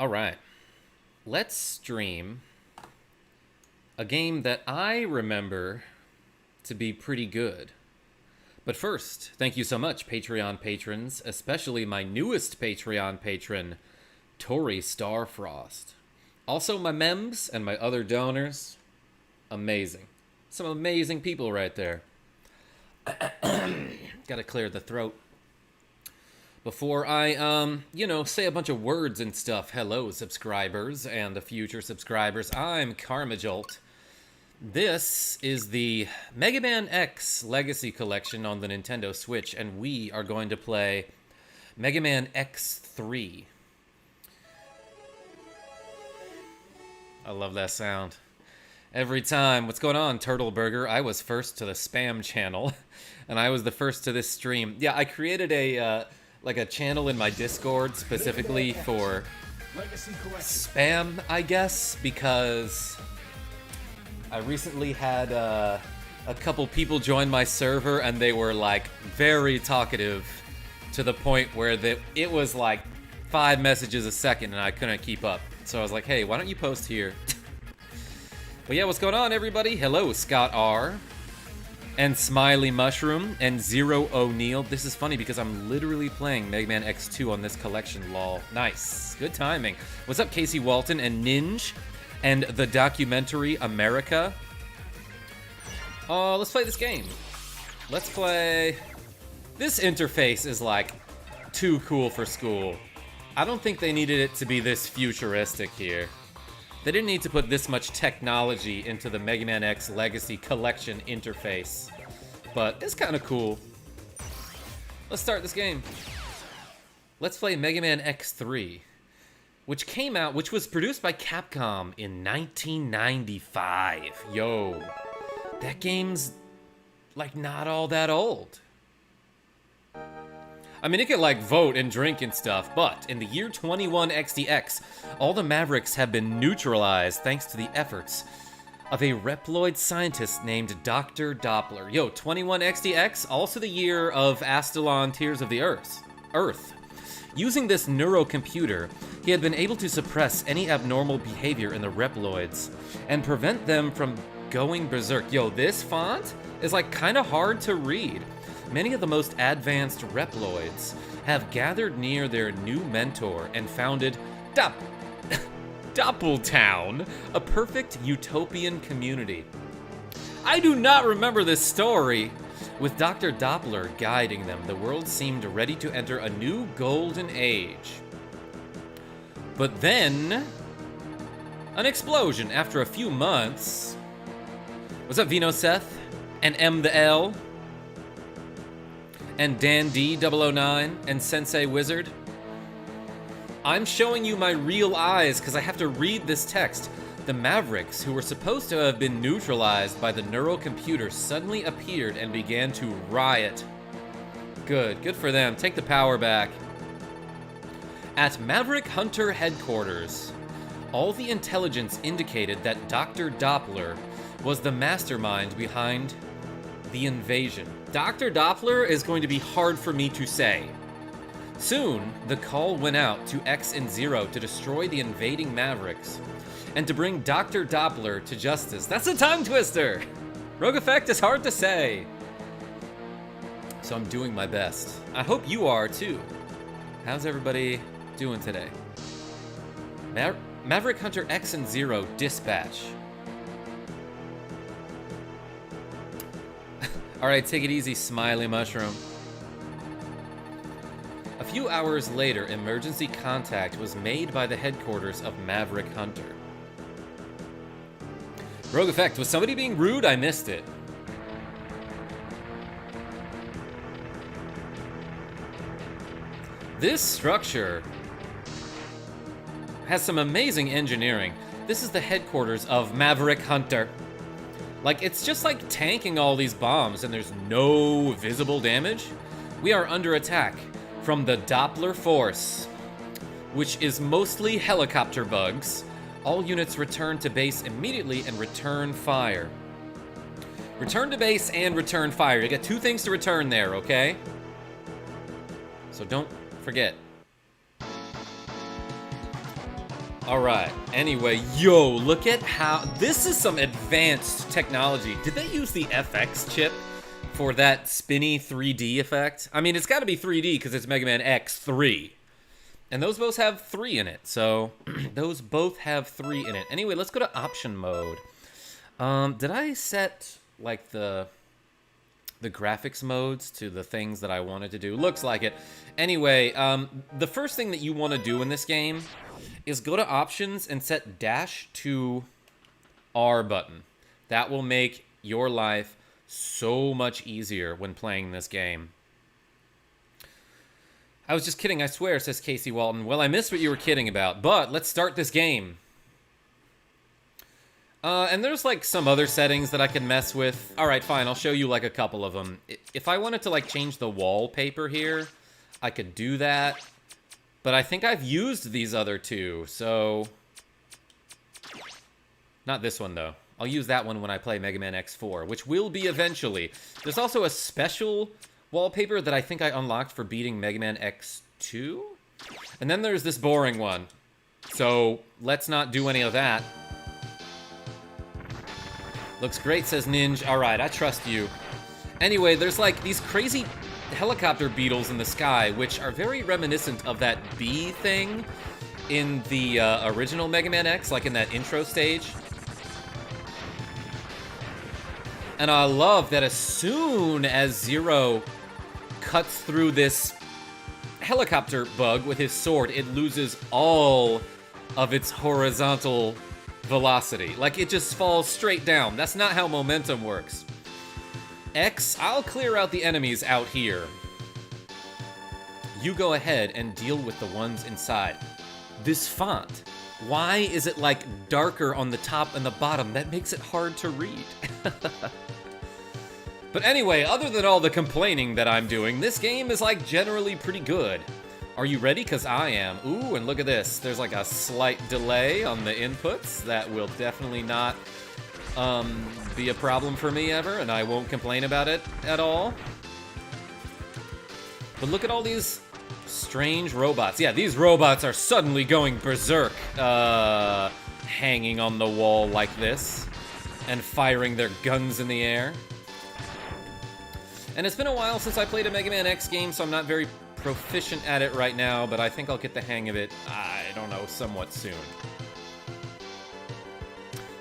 Alright, let's stream a game that I remember to be pretty good. But first, thank you so much, Patreon patrons, especially my newest Patreon patron, Tori Starfrost. Also my mems and my other donors. Amazing. Some amazing people right there. Gotta clear the throat. Before I, say a bunch of words and stuff. Hello, subscribers and the future subscribers. I'm KarmaJolt. This is the Mega Man X Legacy Collection on the Nintendo Switch, and we are going to play Mega Man X3. I love that sound. Every time. What's going on, Turtle Burger? I was first to the spam channel, and I was the first to this stream. Yeah, I created a channel in my Discord specifically for spam, I guess, because I recently had a couple people join my server, and they were, like, very talkative to the point where it was, like, 5 messages a second, and I couldn't keep up. So I was like, hey, why don't you post here? But yeah, what's going on, everybody? Hello, Scott R. And Smiley Mushroom and Zero O'Neill. This is funny because I'm literally playing Mega Man X2 on this collection, lol. Nice. Good timing. What's up, Casey Walton and Ninja and the documentary America? Let's play this game. Let's play... This interface is, like, too cool for school. I don't think they needed it to be this futuristic here. They didn't need to put this much technology into the Mega Man X Legacy Collection interface. But it's kind of cool. Let's start this game. Let's play Mega Man X3, which was produced by Capcom in 1995. Yo, that game's, like, not all that old. I mean, it could, like, vote and drink and stuff, but in the year 21XDX, all the Mavericks have been neutralized thanks to the efforts of a Reploid scientist named Dr. Doppler. Yo, 21XDX, also the year of Astalon Tears of the Earth. Using this neurocomputer, he had been able to suppress any abnormal behavior in the Reploids and prevent them from going berserk. Yo, this font is, like, kind of hard to read. Many of the most advanced Reploids have gathered near their new mentor and founded Doppeltown, a perfect utopian community. I do not remember this story. With Dr. Doppler guiding them, the world seemed ready to enter a new golden age. But then, an explosion after a few months. What's up, Vino Seth? And M the L? And Dan D009 and Sensei Wizard. I'm showing you my real eyes because I have to read this text. The Mavericks, who were supposed to have been neutralized by the neurocomputer, suddenly appeared and began to riot. Good for them. Take the power back. At Maverick Hunter headquarters, all the intelligence indicated that Dr. Doppler was the mastermind behind the invasion. Dr. Doppler is going to be hard for me to say. Soon, the call went out to X and Zero to destroy the invading Mavericks and to bring Dr. Doppler to justice. That's a tongue twister! Rogue Effect is hard to say. So I'm doing my best. I hope you are too. How's everybody doing today? Maverick Hunter X and Zero Dispatch. Alright, take it easy, Smiley Mushroom. A few hours later, emergency contact was made by the headquarters of Maverick Hunter. Rogue Effect, was somebody being rude? I missed it. This structure has some amazing engineering. This is the headquarters of Maverick Hunter. Like, it's just like tanking all these bombs and there's no visible damage. We are under attack from the Doppler Force, which is mostly helicopter bugs. All units return to base immediately and return fire. Return to base and return fire. You got 2 things to return there, okay? So don't forget. Alright, anyway, yo, look at how... This is some advanced technology. Did they use the FX chip for that spinny 3D effect? I mean, it's gotta be 3D because it's Mega Man X3. And those both have 3 in it, so... those both have 3 in it. Anyway, let's go to option mode. Did I set, like, the graphics modes to the things that I wanted to do? Looks like it. Anyway, the first thing that you want to do in this game is go to options and set dash to R button. That will make your life so much easier when playing this game. I was just kidding, I swear, says Casey Walton. Well, I missed what you were kidding about, but let's start this game. And there's, like, some other settings that I can mess with. Alright, fine, I'll show you, like, a couple of them. If I wanted to, like, change the wallpaper here, I could do that. But I think I've used these other two, so... Not this one, though. I'll use that one when I play Mega Man X4, which will be eventually. There's also a special wallpaper that I think I unlocked for beating Mega Man X2? And then there's this boring one. So, let's not do any of that. Looks great, says Ninja. Alright, I trust you. Anyway, there's like these crazy helicopter beetles in the sky, which are very reminiscent of that bee thing in the original Mega Man X, like in that intro stage. And I love that as soon as Zero cuts through this helicopter bug with his sword, it loses all of its horizontal velocity. Like, it just falls straight down. That's not how momentum works. X, I'll clear out the enemies out here. You go ahead and deal with the ones inside. This font, why is it, like, darker on the top and the bottom? That makes it hard to read. But anyway, other than all the complaining that I'm doing, this game is, like, generally pretty good. Are you ready? Because I am. Ooh, and look at this. There's like a slight delay on the inputs. That will definitely not be a problem for me ever, and I won't complain about it at all. But look at all these strange robots. Yeah, these robots are suddenly going berserk, hanging on the wall like this, and firing their guns in the air. And it's been a while since I played a Mega Man X game, so I'm not very proficient at it right now, but I think I'll get the hang of it, I don't know, somewhat soon.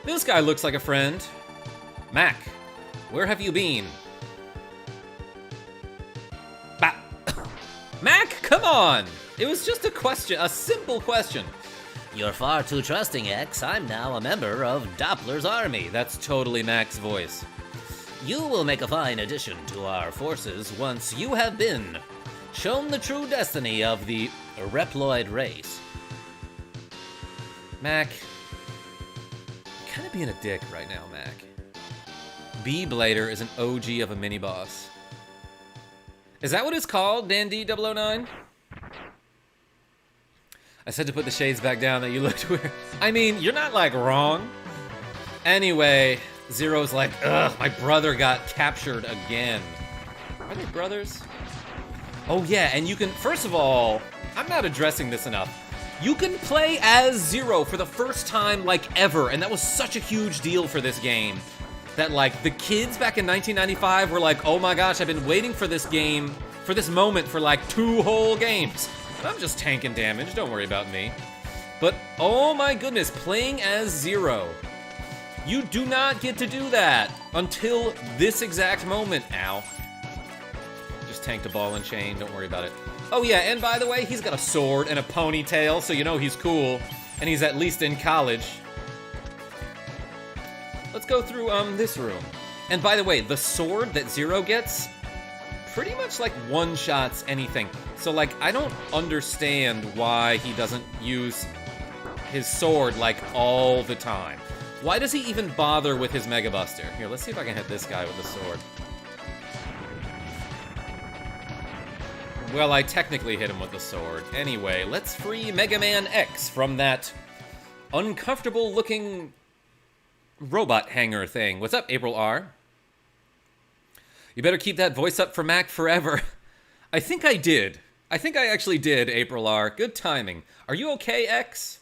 This guy looks like a friend. Mac, where have you been? Bah. Mac, come on! It was just a question, a simple question. You're far too trusting, X. I'm now a member of Doppler's army. That's totally Mac's voice. You will make a fine addition to our forces once you have been shown the true destiny of the Reploid race. Mac, you're kind of being a dick right now, Mac. B-Blader is an OG of a mini-boss. Is that what it's called, DanD009? I said to put the shades back down that you looked weird. I mean, you're not, like, wrong. Anyway, Zero's like, ugh, my brother got captured again. Are they brothers? Oh yeah, and you can, first of all, I'm not addressing this enough. You can play as Zero for the first time, like, ever, and that was such a huge deal for this game. That, like, the kids back in 1995 were like, oh my gosh, I've been waiting for this game, for this moment for, like, 2 whole games. And I'm just tanking damage, don't worry about me. But, oh my goodness, playing as Zero. You do not get to do that until this exact moment. Ow. Just tanked a ball and chain, don't worry about it. Oh yeah, and by the way, he's got a sword and a ponytail, so you know he's cool. And he's at least in college. Let's go through, this room. And by the way, the sword that Zero gets pretty much, like, one-shots anything. So, like, I don't understand why he doesn't use his sword, like, all the time. Why does he even bother with his Mega Buster? Here, let's see if I can hit this guy with the sword. Well, I technically hit him with the sword. Anyway, let's free Mega Man X from that uncomfortable-looking robot hanger thing. What's up, April R? You better keep that voice up for Mac forever. I think I did. I think I actually did, April R. Good timing. Are you okay, X?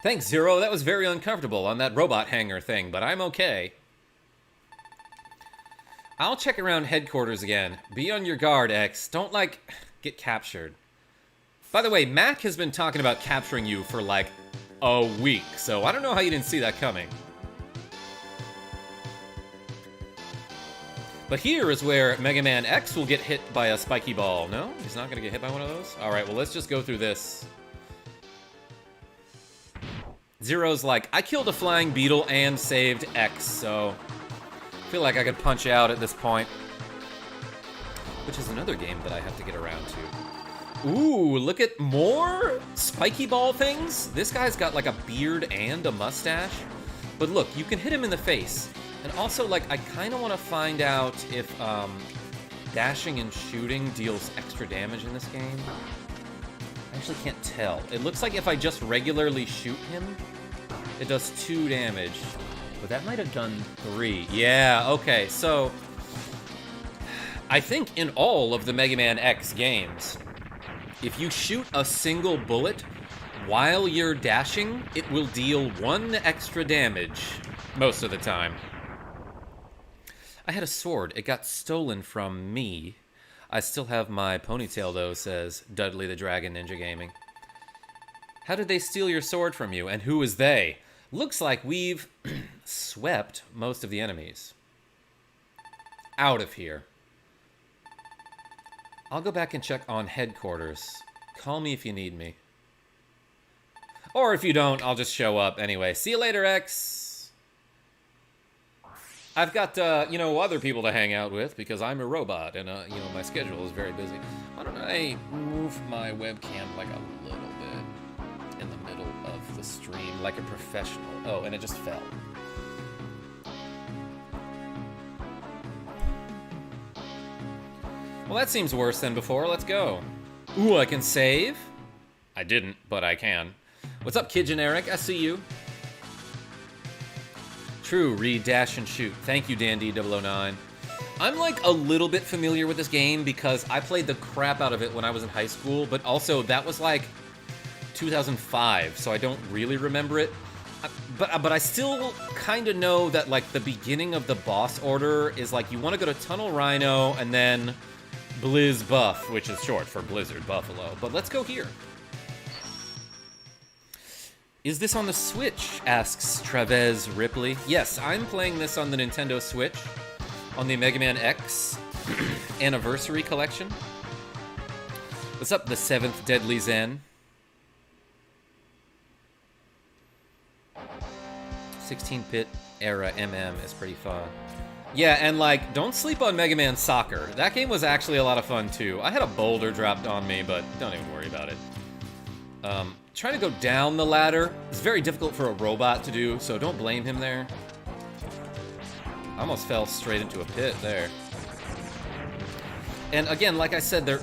Thanks, Zero. That was very uncomfortable on that robot hangar thing, but I'm okay. I'll check around headquarters again. Be on your guard, X. Don't, like, get captured. By the way, Mac has been talking about capturing you for, like, a week, so I don't know how you didn't see that coming. But here is where Mega Man X will get hit by a spiky ball. No? He's not going to get hit by one of those? Alright, well, let's just go through this. Zero's like, I killed a flying beetle and saved X, so I feel like I could punch out at this point. Which is another game that I have to get around to. Ooh, look at more spiky ball things. This guy's got like a beard and a mustache. But look, you can hit him in the face. And also, like, I kind of want to find out if dashing and shooting deals extra damage in this game. I actually can't tell. It looks like if I just regularly shoot him, it does 2 damage. But that might have done 3. Yeah, okay, so I think in all of the Mega Man X games, if you shoot a single bullet while you're dashing, it will deal 1 extra damage most of the time. I had a sword. It got stolen from me. I still have my ponytail, though, says Dudley the Dragon Ninja Gaming. How did they steal your sword from you, and who is they? Looks like we've swept most of the enemies out of here. I'll go back and check on headquarters. Call me if you need me. Or if you don't, I'll just show up anyway. See you later, X. I've got, you know, other people to hang out with because I'm a robot and, you know, my schedule is very busy. Why don't I move my webcam like a little bit in the middle of the stream like a professional? Oh, and it just fell. Well, that seems worse than before. Let's go. Ooh, I can save? I didn't, but I can. What's up, Kid Generic? I see you. True, read, dash, and shoot. Thank you, Dandy009. I'm, like, a little bit familiar with this game because I played the crap out of it when I was in high school, but also that was, like, 2005, so I don't really remember it. But I still kind of know that, like, the beginning of the boss order is, like, you want to go to Tunnel Rhino and then Blizz Buff, which is short for Blizzard Buffalo. But let's go here. Is this on the Switch? Asks Travez Ripley. Yes, I'm playing this on the Nintendo Switch, on the Mega Man X Anniversary Collection. What's up, the 7th Deadly Zen? 16-bit era MM is pretty fun. Yeah, and like, don't sleep on Mega Man Soccer. That game was actually a lot of fun too. I had a boulder dropped on me, but don't even worry about it. Trying to go down the ladder is very difficult for a robot to do, so don't blame him there. I almost fell straight into a pit there. And again, like I said, there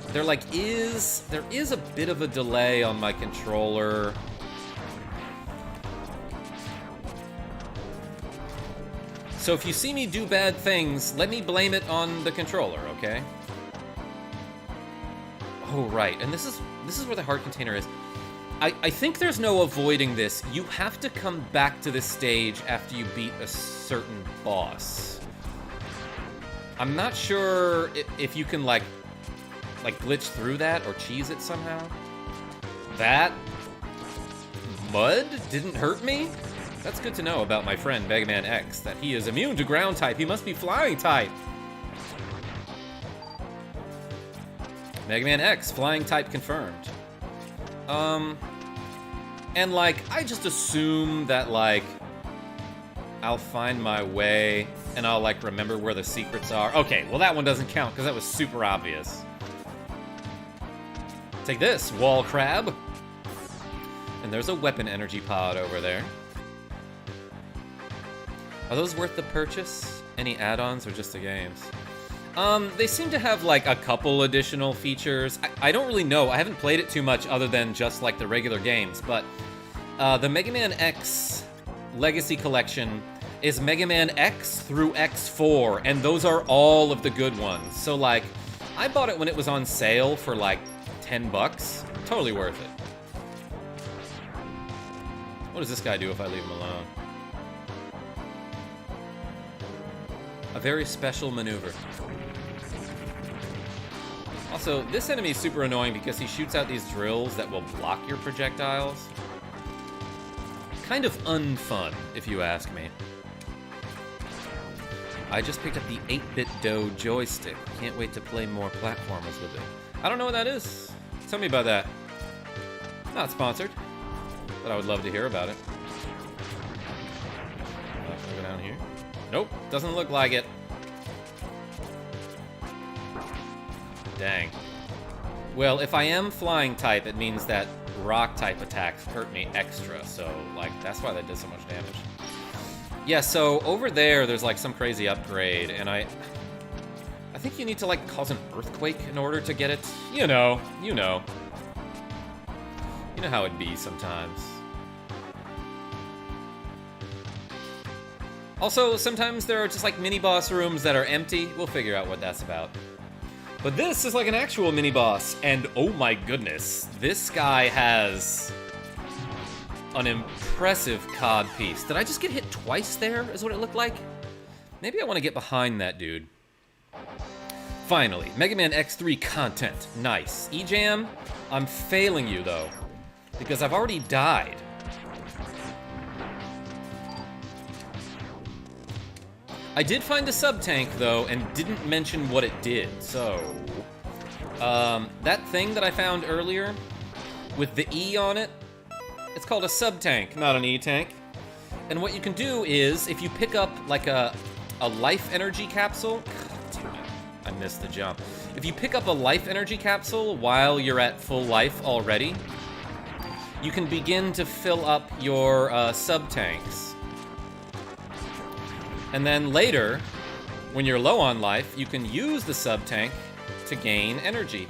is a bit of a delay on my controller. So if you see me do bad things, let me blame it on the controller, okay? Oh, right, and this is where the heart container is. I think there's no avoiding this. You have to come back to this stage after you beat a certain boss. I'm not sure if you can, like glitch through that or cheese it somehow. That mud didn't hurt me? That's good to know about my friend Mega Man X, that he is immune to ground type. He must be flying type. Mega Man X, flying type confirmed. And like, I just assume that like, I'll find my way and I'll like remember where the secrets are. Okay, well that one doesn't count because that was super obvious. Take this, wall crab. And there's a weapon energy pod over there. Are those worth the purchase? Any add-ons or just the games? They seem to have like a couple additional features. I don't really know. I haven't played it too much other than just like the regular games, but the Mega Man X Legacy Collection is Mega Man X through X4, and those are all of the good ones. So like, I bought it when it was on sale for like $10. Totally worth it. What does this guy do if I leave him alone? A very special maneuver. Also, this enemy is super annoying because he shoots out these drills that will block your projectiles. Kind of unfun, if you ask me. I just picked up the 8-bit dough joystick. Can't wait to play more platformers with it. I don't know what that is. Tell me about that. Not sponsored, but I would love to hear about it. Can I go down here? Nope, doesn't look like it. Dang. Well, if I am flying type, it means that rock type attacks hurt me extra, so, like, that's why that did so much damage. Yeah, so over there's like some crazy upgrade, and I think you need to, like, cause an earthquake in order to get it. You know. You know how it be sometimes. Also, sometimes there are just, like, mini-boss rooms that are empty. We'll figure out what that's about. But this is like an actual mini-boss, and oh my goodness, this guy has an impressive cod piece. Did I just get hit twice there, is what it looked like? Maybe I want to get behind that dude. Finally, Mega Man X3 content. Nice. E-Jam, I'm failing you, though, because I've already died. I did find a sub-tank, though, and didn't mention what it did, so... that thing that I found earlier, with the E on it, it's called a sub-tank, not an E-tank. And what you can do is, if you pick up, like, a life energy capsule... God damn it, I missed the jump. If you pick up a life energy capsule while you're at full life already, you can begin to fill up your sub-tanks. And then later, when you're low on life, you can use the sub-tank to gain energy.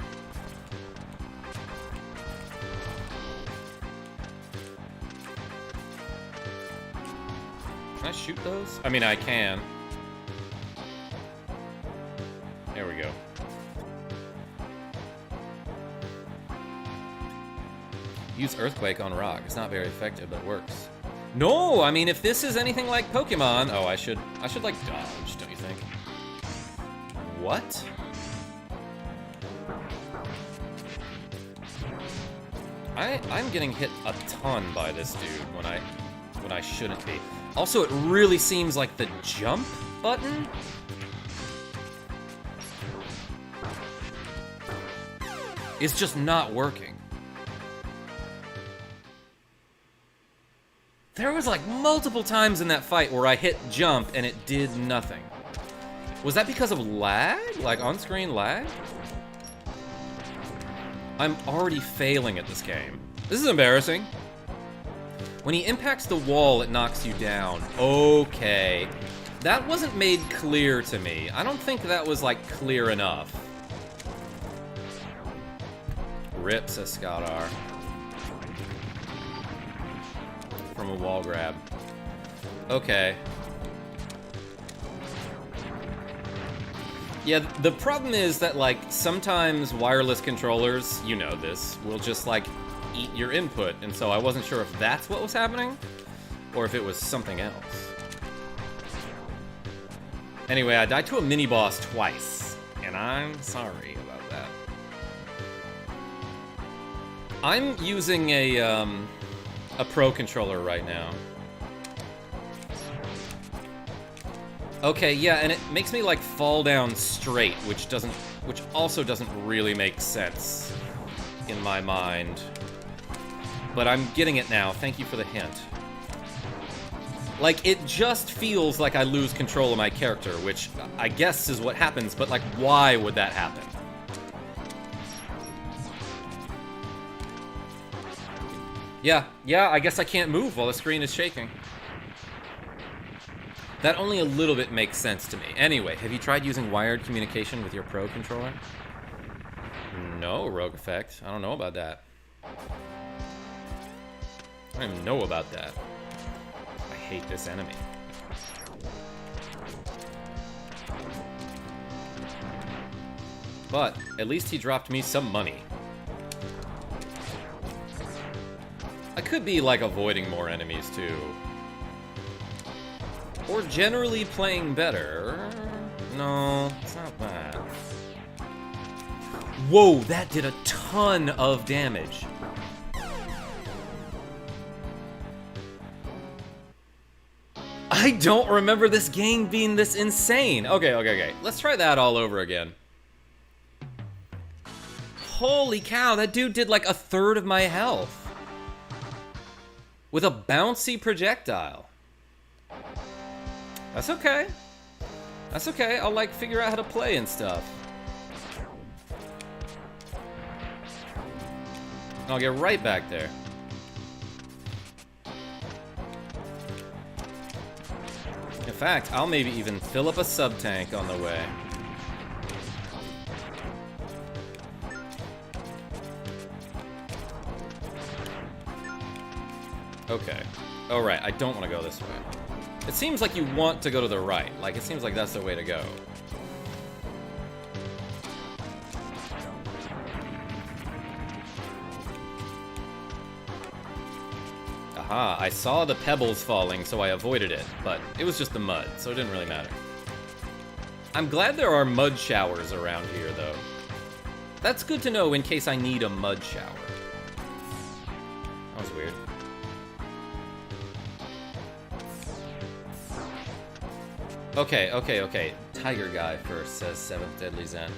Can I shoot those? I mean, I can. There we go. Use Earthquake on rock. It's not very effective, but it works. No, I mean, if this is anything like Pokemon... Oh, I should like, dodge, don't you think? What? I'm getting hit a ton by this dude when I shouldn't be. Also, it really seems like the jump button is just not working. There was like multiple times in that fight where I hit jump and it did nothing. Was that because of lag? Like on-screen lag? I'm already failing at this game. This is embarrassing. When he impacts the wall, it knocks you down. Okay. That wasn't made clear to me. I don't think that was like clear enough. Rip, says Scott R. From a wall grab. Okay. Yeah, the problem is that, like, sometimes wireless controllers, you know this, will just, like, eat your input, and so I wasn't sure if that's what was happening, or if it was something else. Anyway, I died to a mini-boss twice, and I'm sorry about that. I'm using a Pro controller right now. Okay, yeah, and it makes me like fall down straight, which also doesn't really make sense in my mind. But I'm getting it now. Thank you for the hint. Like, it just feels like I lose control of my character, which I guess is what happens, but like, why would that happen? Yeah, I guess I can't move while the screen is shaking. That only a little bit makes sense to me. Anyway, have you tried using wired communication with your Pro controller? No, Rogue Effect. I don't know about that. I don't even know about that. I hate this enemy. But at least he dropped me some money. That could be like avoiding more enemies too. Or generally playing better. No, it's not bad. Whoa, that did a ton of damage. I don't remember this game being this insane. Okay. Let's try that all over again. Holy cow, that dude did like a third of my health. With a bouncy projectile. That's okay. That's okay, I'll like figure out how to play and stuff. And I'll get right back there. In fact, I'll maybe even fill up a sub-tank on the way. Okay. Oh, right, I don't want to go this way. It seems like you want to go to the right. Like, it seems like that's the way to go. Aha, I saw the pebbles falling, so I avoided it, but it was just the mud, so it didn't really matter. I'm glad there are mud showers around here, though. That's good to know in case I need a mud shower. That was weird. Okay. Tiger guy first, says 7th Deadly Zen.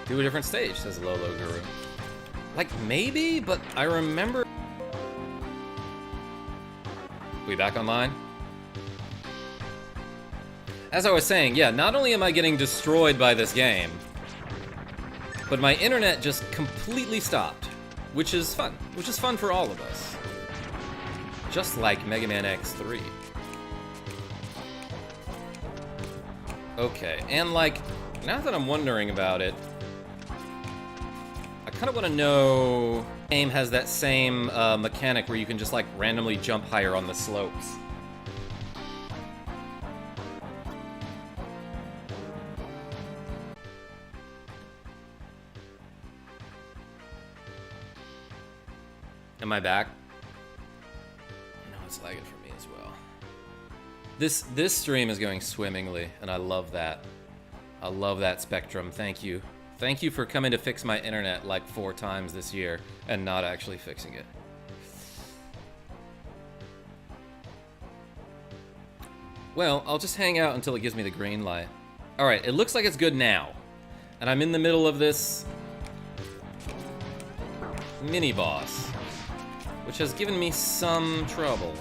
Do a different stage, says Lolo Guru. Like, maybe, but I remember... We back online? As I was saying, yeah, not only am I getting destroyed by this game, but my internet just completely stopped, which is fun. Which is fun for all of us. Just like Mega Man X3. Okay, and like, now that I'm wondering about it, I kind of want to know... The game has that same mechanic where you can just like randomly jump higher on the slopes. Am I back? No, it's lagging for me as well. This stream is going swimmingly, and I love that. I love that, Spectrum. Thank you. Thank you for coming to fix my internet like 4 times this year and not actually fixing it. Well, I'll just hang out until it gives me the green light. Alright, it looks like it's good now. And I'm in the middle of this mini-boss, which has given me some trouble.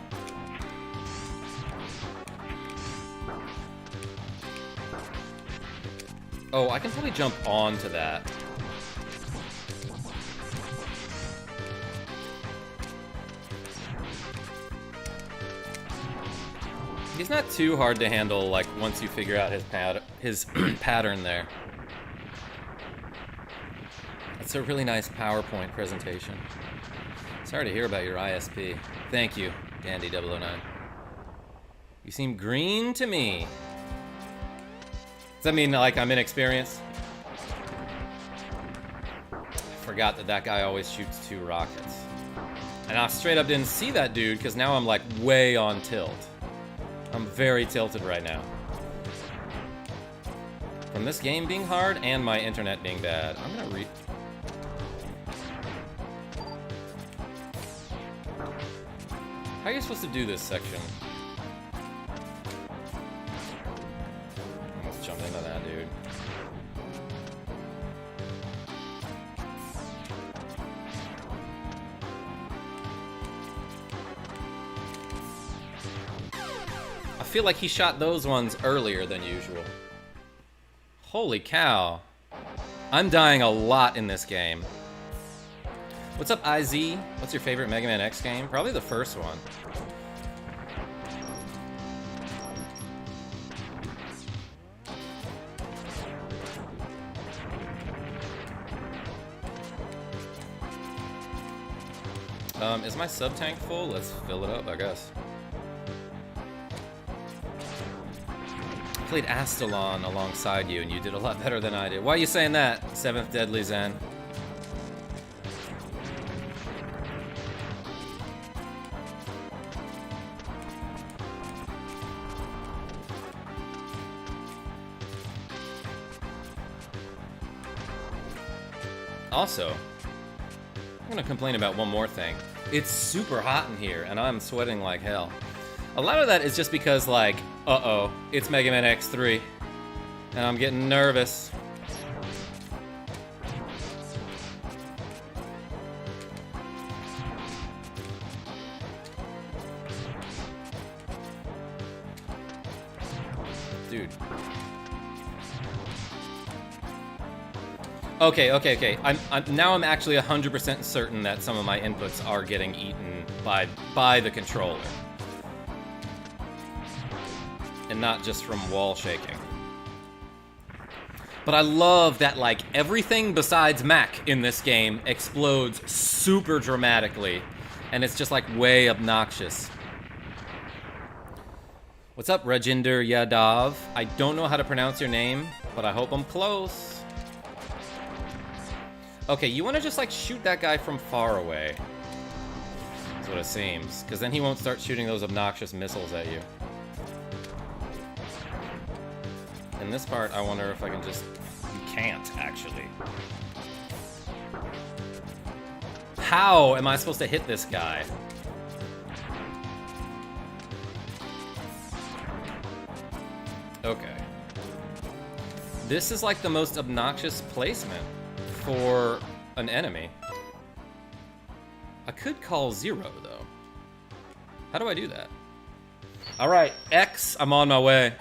Oh, I can probably jump onto that. He's not too hard to handle, like, once you figure out his pattern there. That's a really nice PowerPoint presentation. Sorry to hear about your ISP. Thank you, Dandy009. You seem green to me. Does that mean, like, I'm inexperienced? I forgot that guy always shoots 2 rockets. And I straight up didn't see that dude, because now I'm, like, way on tilt. I'm very tilted right now. From this game being hard and my internet being bad. I'm gonna read... How are you supposed to do this section? Let's jump into that, dude. I feel like he shot those ones earlier than usual. Holy cow. I'm dying a lot in this game. What's up, IZ? What's your favorite Mega Man X game? Probably the first one. Is my sub-tank full? Let's fill it up, I guess. I played Astalon alongside you, and you did a lot better than I did. Why are you saying that, 7th Deadly Zen? Also, I'm gonna complain about one more thing. It's super hot in here, and I'm sweating like hell. A lot of that is just because, like, uh-oh, it's Mega Man X3, and I'm getting nervous. Dude. Okay. I'm actually 100% certain that some of my inputs are getting eaten by the controller. And not just from wall shaking. But I love that, like, everything besides Mac in this game explodes super dramatically. And it's just, like, way obnoxious. What's up, Reginder Yadav? I don't know how to pronounce your name, but I hope I'm close. Okay, you want to just, like, shoot that guy from far away. That's what it seems. Because then he won't start shooting those obnoxious missiles at you. In this part, I wonder if I can just... You can't, actually. How am I supposed to hit this guy? Okay. This is like the most obnoxious placement for an enemy. I could call 0, though. How do I do that? Alright, X, I'm on my way.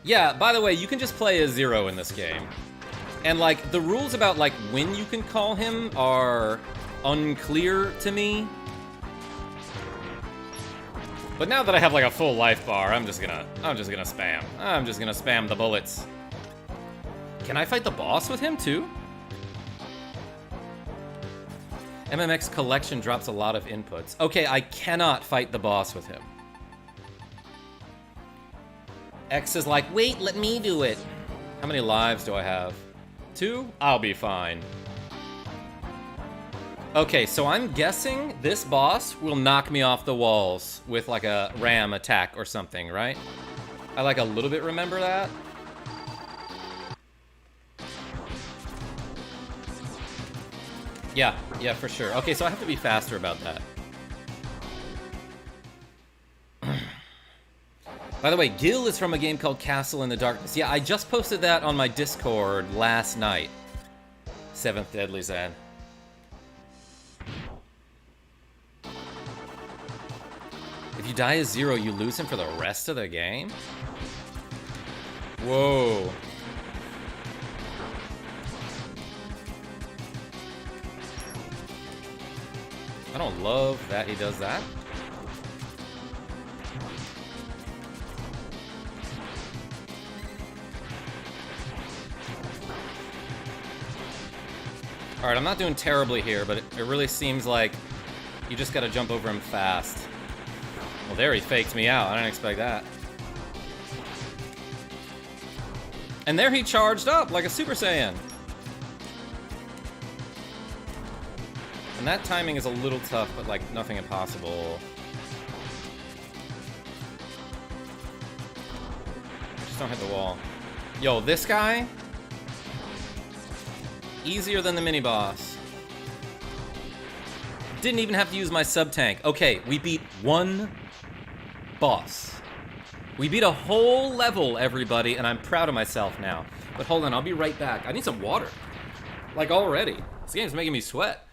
Yeah, by the way, you can just play as 0 in this game. And, like, the rules about, like, when you can call him are unclear to me. But now that I have, like, a full life bar, I'm just gonna spam. I'm just gonna spam the bullets. Can I fight the boss with him, too? MMX Collection drops a lot of inputs. Okay, I cannot fight the boss with him. X is like, wait, let me do it. How many lives do I have? 2? I'll be fine. Okay, so I'm guessing this boss will knock me off the walls with like a ram attack or something, right? I like a little bit remember that. Yeah, for sure. Okay, so I have to be faster about that. By the way, Gil is from a game called Castle in the Darkness. Yeah, I just posted that on my Discord last night. 7th Deadly Zen. If you die as 0, you lose him for the rest of the game? Whoa. I don't love that he does that. Alright, I'm not doing terribly here, but it really seems like you just gotta jump over him fast. Well, there he faked me out. I didn't expect that. And there he charged up like a Super Saiyan. And that timing is a little tough, but like nothing impossible. Just don't hit the wall. Yo, this guy? Easier than the mini-boss. Didn't even have to use my sub-tank. Okay, we beat one boss. We beat a whole level, everybody, and I'm proud of myself now. But hold on, I'll be right back. I need some water. Like, already. This game's making me sweat.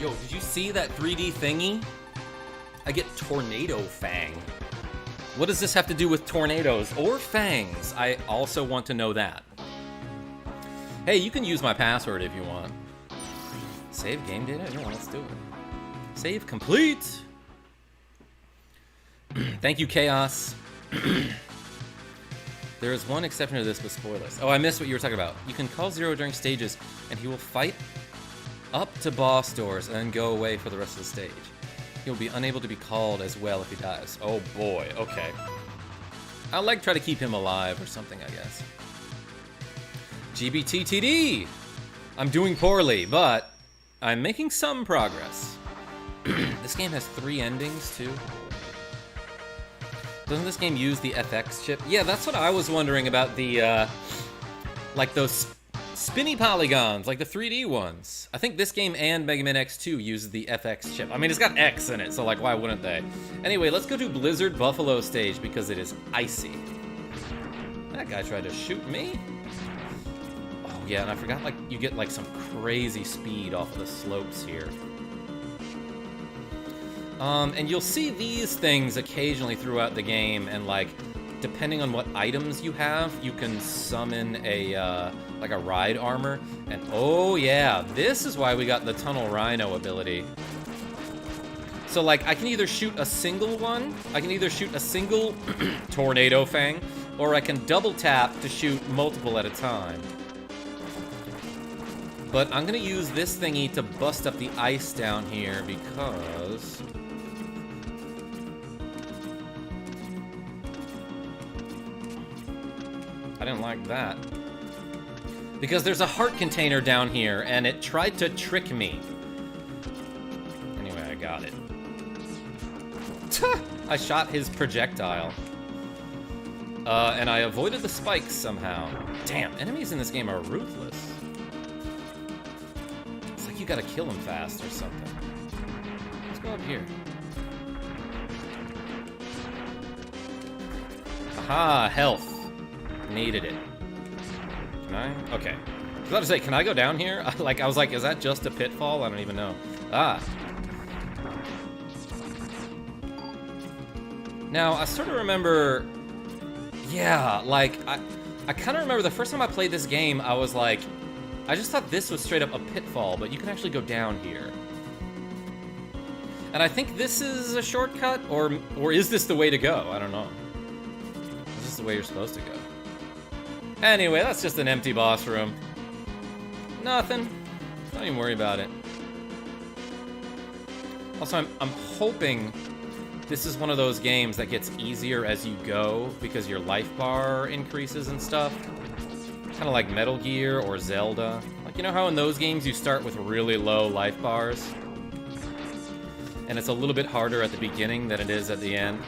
Yo, did you see that 3D thingy? I get Tornado Fang. What does this have to do with tornadoes or fangs? I also want to know that. Hey, you can use my password if you want. Save game data? Yeah, let's do it. Save complete! Thank you, Chaos. There is one exception to this with spoilers. Oh, I missed what you were talking about. You can call 0 during stages, and he will fight up to boss doors and then go away for the rest of the stage. He will be unable to be called as well if he dies. Oh boy, okay. I'll like try to keep him alive or something, I guess. GBTTD! I'm doing poorly, but I'm making some progress. This game has 3 endings, too. Doesn't this game use the FX chip? Yeah, that's what I was wondering about the, like those spinny polygons, like the 3D ones. I think this game and Mega Man X2 uses the FX chip. I mean, it's got X in it, so like, why wouldn't they? Anyway, let's go to Blizzard Buffalo stage because it is icy. That guy tried to shoot me. Oh, yeah, and I forgot, like, you get, like, some crazy speed off of the slopes here. And you'll see these things occasionally throughout the game, and, like, depending on what items you have, you can summon a, like a ride armor. And, oh, yeah, this is why we got the Tunnel Rhino ability. So, like, I can either shoot a single one, I can either shoot a single Tornado Fang, or I can double tap to shoot multiple at a time. But I'm gonna use this thingy to bust up the ice down here because... I didn't like that. Because there's a heart container down here, and it tried to trick me. Anyway, I got it. I shot his projectile. And I avoided the spikes somehow. Damn, enemies in this game are ruthless. It's like you gotta kill them fast or something. Let's go up here. Aha, health. Needed it. Can I? Okay. I was about to say, can I go down here? I was like, is that just a pitfall? I don't even know. Ah. Now, I sort of remember... Yeah, like, I kind of remember the first time I played this game, I was like... I just thought this was straight up a pitfall, but you can actually go down here. And I think this is a shortcut, or is this the way to go? I don't know. Is this the way you're supposed to go? Anyway, that's just an empty boss room. Nothing. Don't even worry about it. Also, I'm hoping this is one of those games that gets easier as you go because your life bar increases and stuff. Kind of like Metal Gear or Zelda. Like, you know how in those games you start with really low life bars? And it's a little bit harder at the beginning than it is at the end.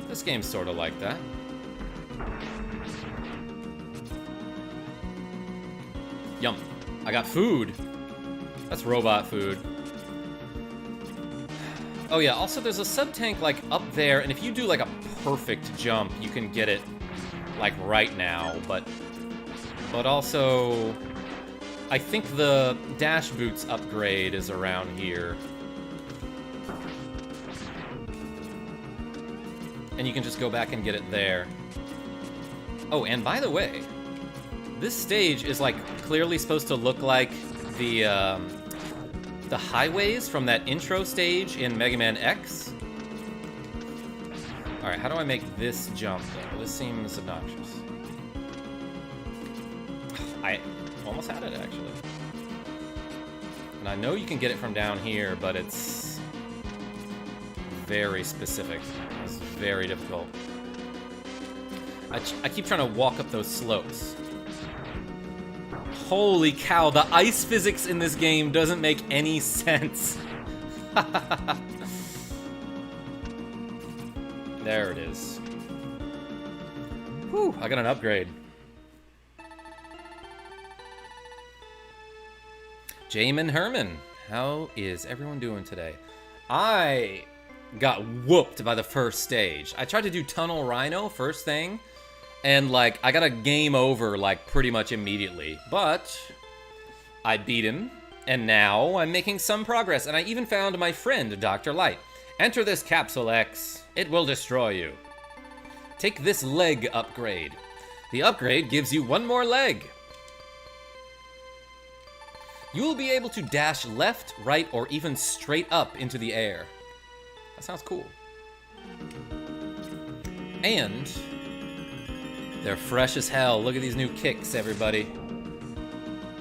This game's sort of like that. Yum. I got food. That's robot food. Oh yeah, also there's a sub-tank like up there, and if you do like a perfect jump, you can get it like right now, but also I think the dash boots upgrade is around here. And you can just go back and get it there. Oh, and by the way, this stage is like clearly supposed to look like the highways from that intro stage in Mega Man X. Alright, how do I make this jump though? This seems obnoxious. I almost had it actually. And I know you can get it from down here, but it's very specific. It's very difficult. I keep trying to walk up those slopes. Holy cow, the ice physics in this game doesn't make any sense. There it is. Whew, I got an upgrade. Jamin Herman, how is everyone doing today? I got whooped by the first stage. I tried to do Tunnel Rhino first thing, and, like, I got a game over, like, pretty much immediately. But I beat him, and now I'm making some progress. And I even found my friend, Dr. Light. Enter this capsule, X. It will destroy you. Take this leg upgrade. The upgrade gives you one more leg. You will be able to dash left, right, or even straight up into the air. That sounds cool. And... they're fresh as hell. Look at these new kicks, everybody.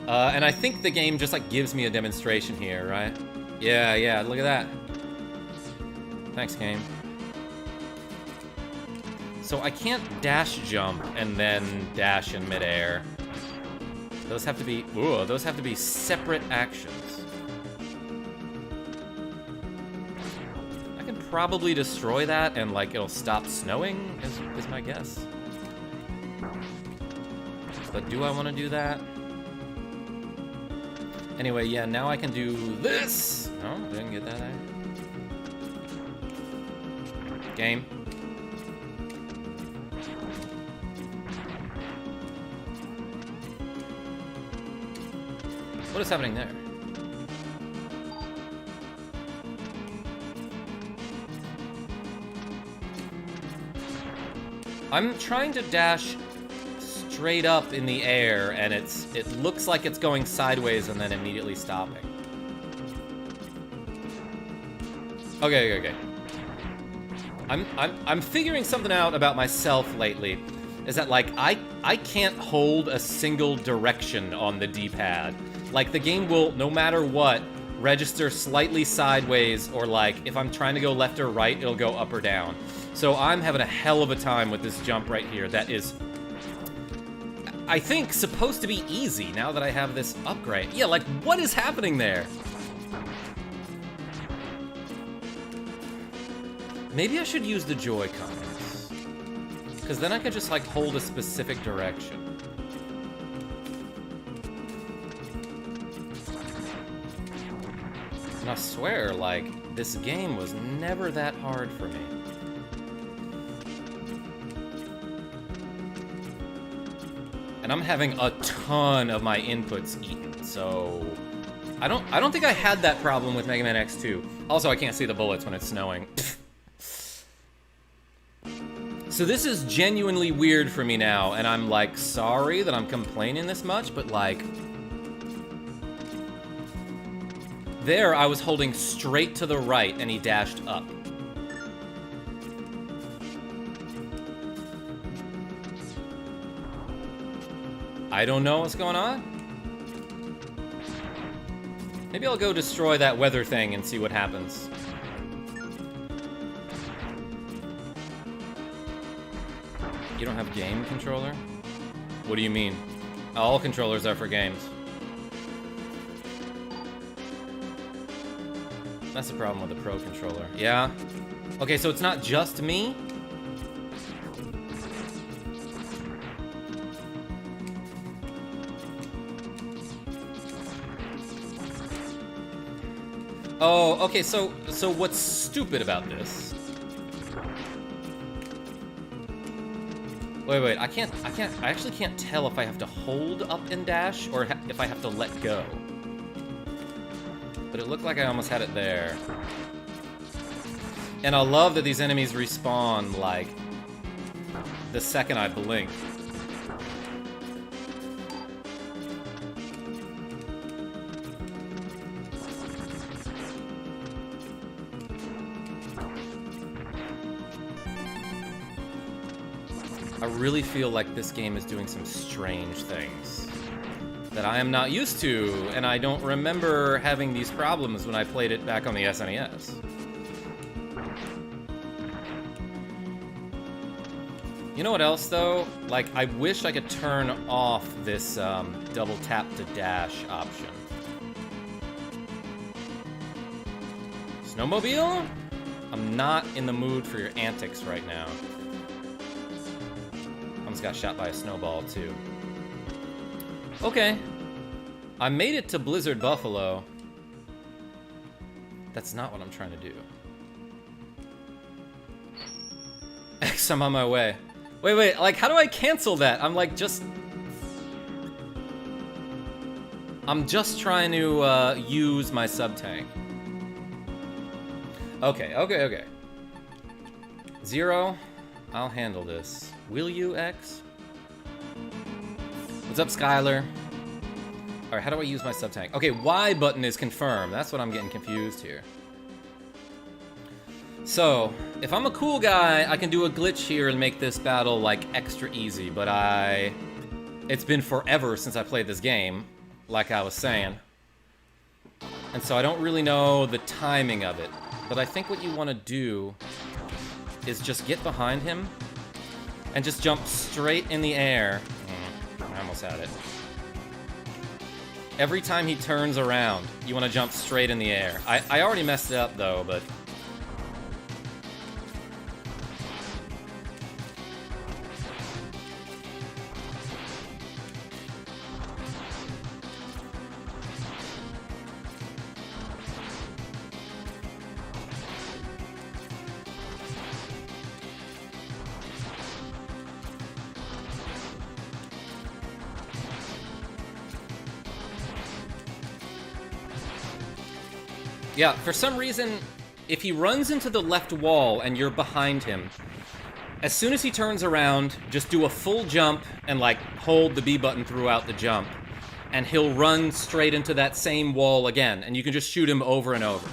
And I think the game just, like, gives me a demonstration here, right? Yeah, look at that. Thanks, game. So I can't dash jump and then dash in midair. Those have to be, ooh, those have to be separate actions. I can probably destroy that and, like, it'll stop snowing, is my guess. But do I want to do that? Anyway, yeah, now I can do this! No, didn't get that, Game. What is happening there? I'm trying to dash straight up in the air, and it looks like it's going sideways and then immediately stopping. Okay. I'm figuring something out about myself lately. Is that, like, I can't hold a single direction on the D-pad. Like, the game will, no matter what, register slightly sideways, or, like, if I'm trying to go left or right, it'll go up or down. So I'm having a hell of a time with this jump right here that is, I think, supposed to be easy now that I have this upgrade. Yeah, like, what is happening there? Maybe I should use the Joy-Cons. Because then I could just, like, hold a specific direction. And I swear, like, this game was never that hard for me. And I'm having a ton of my inputs eaten, so I don't think I had that problem with Mega Man X2. Also, I can't see the bullets when it's snowing. So this is genuinely weird for me now, and I'm, like, sorry that I'm complaining this much, but, like, there I was holding straight to the right and he dashed up. I don't know what's going on. Maybe I'll go destroy that weather thing and see what happens. You don't have game controller? What do you mean? All controllers are for games. That's the problem with the Pro controller. Yeah. Okay, so it's not just me? Oh, okay, so what's stupid about this? Wait, I actually can't tell if I have to hold up and dash or if I have to let go. But it looked like I almost had it there. And I love that these enemies respawn, like, the second I blink. I really feel like this game is doing some strange things that I am not used to, and I don't remember having these problems when I played it back on the SNES. You know what else, though? Like, I wish I could turn off this double tap to dash option. Snowmobile? I'm not in the mood for your antics right now. Almost got shot by a snowball, too. Okay. I made it to Blizzard Buffalo. That's not what I'm trying to do. X, I'm on my way. Wait, like, how do I cancel that? I'm, like, I'm just trying to, use my sub-tank. Okay. 0, I'll handle this. Will you, X? What's up, Skylar? Alright, how do I use my sub-tank? Okay, Y button is confirm. That's what I'm getting confused here. So, if I'm a cool guy, I can do a glitch here and make this battle, like, extra easy, but it's been forever since I played this game, like I was saying. And so I don't really know the timing of it. But I think what you want to do is just get behind him and just jump straight in the air. I almost had it. Every time he turns around, you want to jump straight in the air. I already messed it up, though, but... Yeah, for some reason, if he runs into the left wall and you're behind him, as soon as he turns around, just do a full jump and, like, hold the B button throughout the jump, and he'll run straight into that same wall again, and you can just shoot him over and over.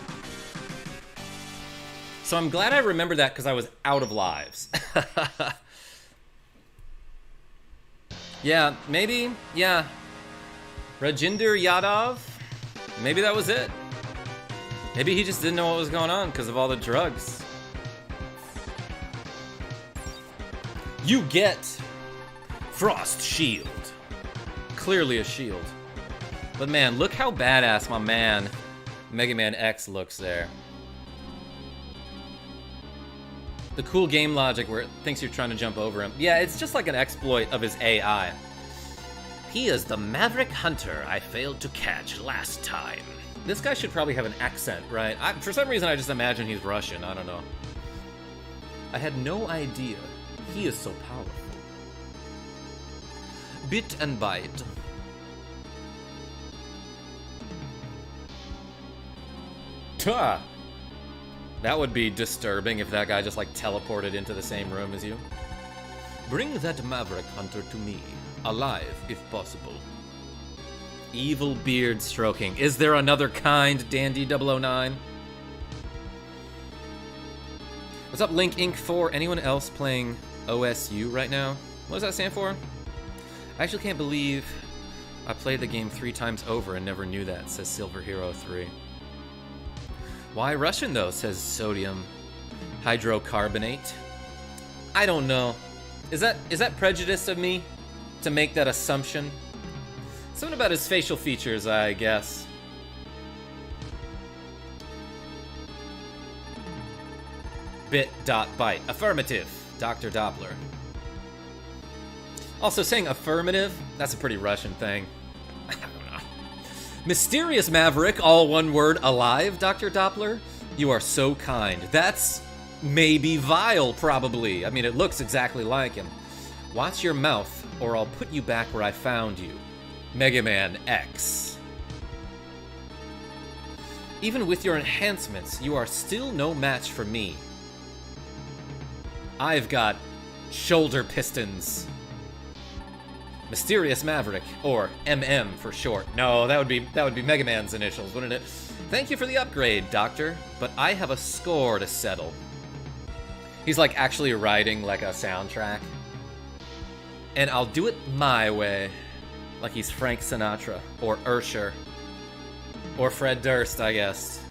So I'm glad I remembered that because I was out of lives. Yeah, maybe, yeah. Rajinder Yadav? Maybe that was it. Maybe he just didn't know what was going on because of all the drugs. You get Frost Shield. Clearly a shield. But man, look how badass my man Mega Man X looks there. The cool game logic where it thinks you're trying to jump over him. Yeah, it's just like an exploit of his AI. He is the Maverick Hunter I failed to catch last time. This guy should probably have an accent, right? For some reason, I just imagine he's Russian. I don't know. I had no idea. He is so powerful. Bit and bite. Tuh! That would be disturbing if that guy just, like, teleported into the same room as you. Bring that Maverick Hunter to me. Alive, if possible. Evil beard stroking. Is there another kind, Dandy 009? What's up, Link Inc. 4? Anyone else playing OSU right now? What does that stand for? I actually can't believe I played the game 3 times over and never knew that, says Silver Hero 3. Why Russian, though, says Sodium Hydrocarbonate. I don't know. Is that prejudice of me to make that assumption? Something about his facial features, I guess. Bit.byte. Affirmative. Dr. Doppler. Also, saying affirmative, that's a pretty Russian thing. I don't know. Mysterious Maverick, all one word, alive, Dr. Doppler? You are so kind. That's maybe vile, probably. I mean, it looks exactly like him. Watch your mouth, or I'll put you back where I found you. Mega Man X. Even with your enhancements, you are still no match for me. I've got shoulder pistons. Mysterious Maverick, or MM for short. No, that would be Mega Man's initials, wouldn't it? Thank you for the upgrade, Doctor, but I have a score to settle. He's like actually writing like a soundtrack. And I'll do it my way. Like he's Frank Sinatra, or Ursher, or Fred Durst, I guess.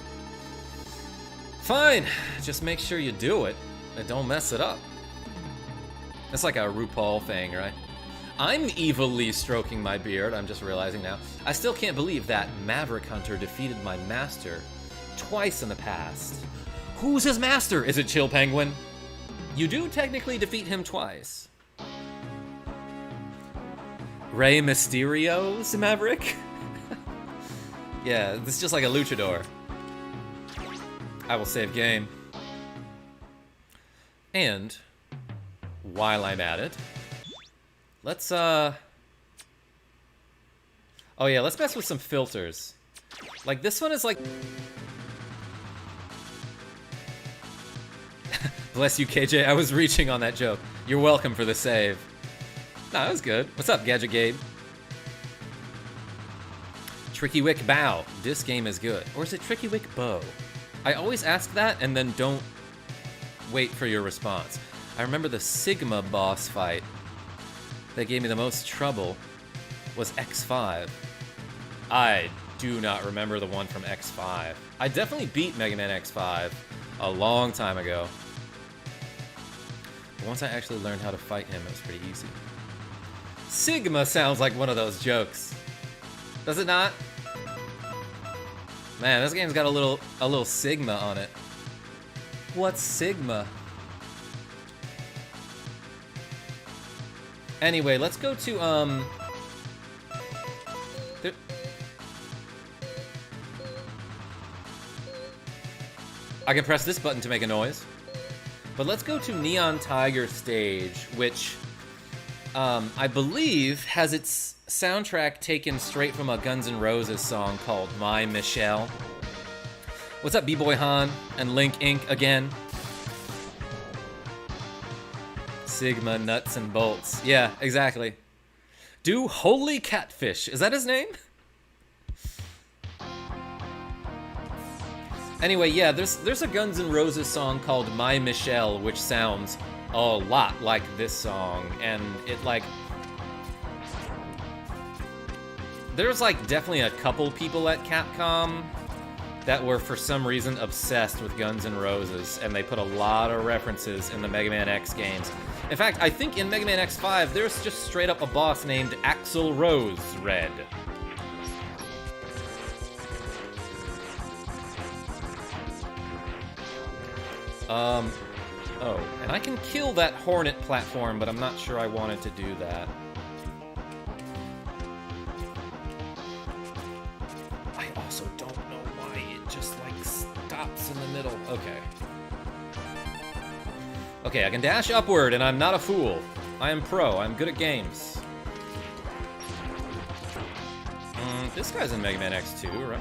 Fine, just make sure you do it, and don't mess it up. That's like a RuPaul thing, right? I'm evilly stroking my beard, I'm just realizing now. I still can't believe that Maverick Hunter defeated my master twice in the past. Who's his master? Is it Chill Penguin? You do technically defeat him twice. Rey Mysterio's Maverick? Yeah, this is just like a luchador. I will save game. And while I'm at it, let's oh yeah, let's mess with some filters. Like this one is like bless you, KJ, I was reaching on that joke. You're welcome for the save. Nah, that was good. What's up, Gadget Gabe? Tricky Wick Bow. This game is good. Or is it Tricky Wick Bow? I always ask that and then don't wait for your response. I remember the Sigma boss fight that gave me the most trouble was X5. I do not remember the one from X5. I definitely beat Mega Man X5 a long time ago. But once I actually learned how to fight him, it was pretty easy. Sigma sounds like one of those jokes. Does it not? Man, this game's got a little Sigma on it. What's Sigma? Anyway, let's go to, I can press this button to make a noise. But let's go to Neon Tiger Stage, which, I believe has its soundtrack taken straight from a Guns N' Roses song called My Michelle. What's up, B-Boy Han and Link Inc. again? Sigma Nuts and Bolts. Yeah, exactly. Do Holy Catfish. Is that his name? Anyway, yeah, there's a Guns N' Roses song called My Michelle, which sounds a lot like this song, and it, like... There's, like, definitely a couple people at Capcom that were, for some reason, obsessed with Guns N' Roses, and they put a lot of references in the Mega Man X games. In fact, I think in Mega Man X5, there's just straight up a boss named Axl Rose Red. Oh, and I can kill that Hornet platform, but I'm not sure I wanted to do that. I also don't know why it just, like, stops in the middle. Okay. Okay, I can dash upward, and I'm not a fool. I am pro. I'm good at games. This guy's in Mega Man X2, right?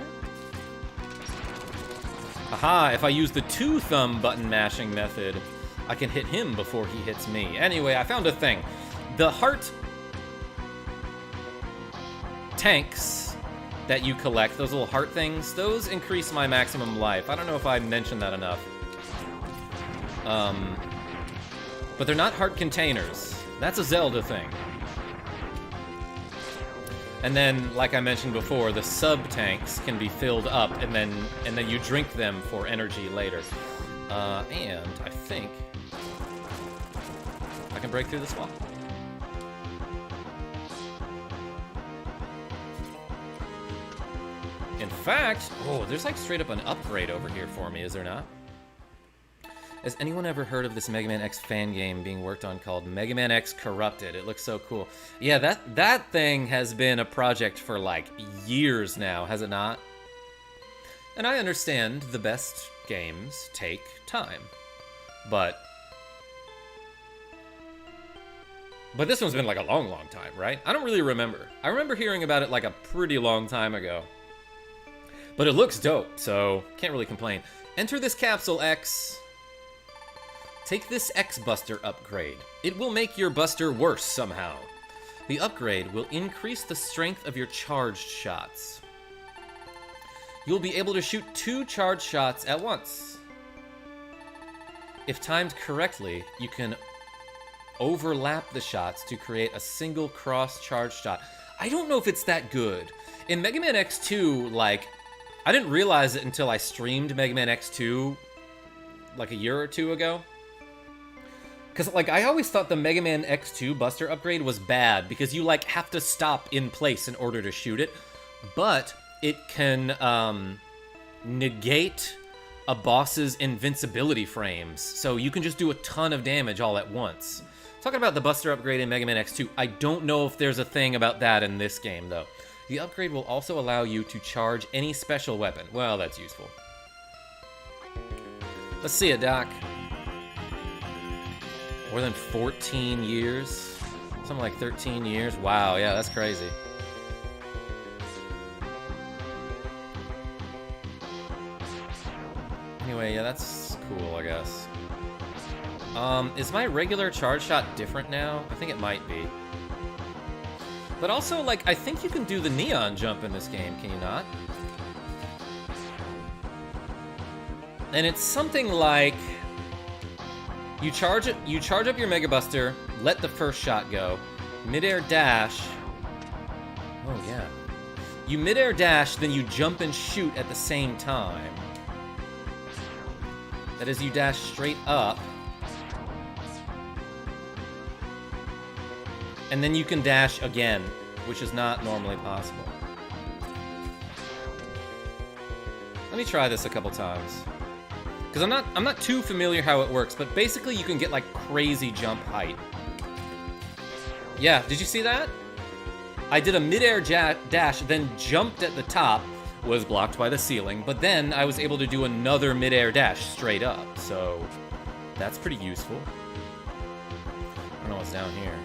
Aha, if I use the 2-thumb button mashing method, I can hit him before he hits me. Anyway, I found a thing. The heart tanks that you collect, those little heart things, those increase my maximum life. I don't know if I mentioned that enough. But they're not heart containers. That's a Zelda thing. And then, like I mentioned before, the sub-tanks can be filled up, and then you drink them for energy later. And I think I can break through this wall. In fact, oh, there's like straight up an upgrade over here for me, is there not? Has anyone ever heard of this Mega Man X fan game being worked on called Mega Man X Corrupted? It looks so cool. Yeah, that thing has been a project for like years now, has it not? And I understand the best games take time. But this one's been like a long, long time, right? I don't really remember. I remember hearing about it like a pretty long time ago. But it looks dope, so can't really complain. Enter this capsule, X. Take this X-Buster upgrade. It will make your Buster worse somehow. The upgrade will increase the strength of your charged shots. You'll be able to shoot 2 charged shots at once. If timed correctly, you can overlap the shots to create a single cross-charged shot. I don't know if it's that good. In Mega Man X2, like, I didn't realize it until I streamed Mega Man X2 like a year or two ago. Because, like, I always thought the Mega Man X2 Buster upgrade was bad because you, like, have to stop in place in order to shoot it. But it can negate a boss's invincibility frames. So you can just do a ton of damage all at once. Talking about the Buster upgrade in Mega Man X2, I don't know if there's a thing about that in this game, though. The upgrade will also allow you to charge any special weapon. Well, that's useful. Let's see it, Doc. More than 14 years? Something like 13 years? Wow, yeah, that's crazy. Anyway, yeah, that's cool, I guess. Is my regular charge shot different now? I think it might be. But also, like, I think you can do the neon jump in this game, can you not? And it's something like... You charge up your Mega Buster, let the first shot go, midair dash. Oh yeah. You midair dash, then you jump and shoot at the same time. That is, you dash straight up. And then you can dash again, which is not normally possible. Let me try this a couple times. Because I'm not too familiar how it works, but basically you can get like crazy jump height. Yeah, did you see that? I did a mid-air dash, then jumped at the top, was blocked by the ceiling, but then I was able to do another mid-air dash straight up, so that's pretty useful. I don't know what's down here.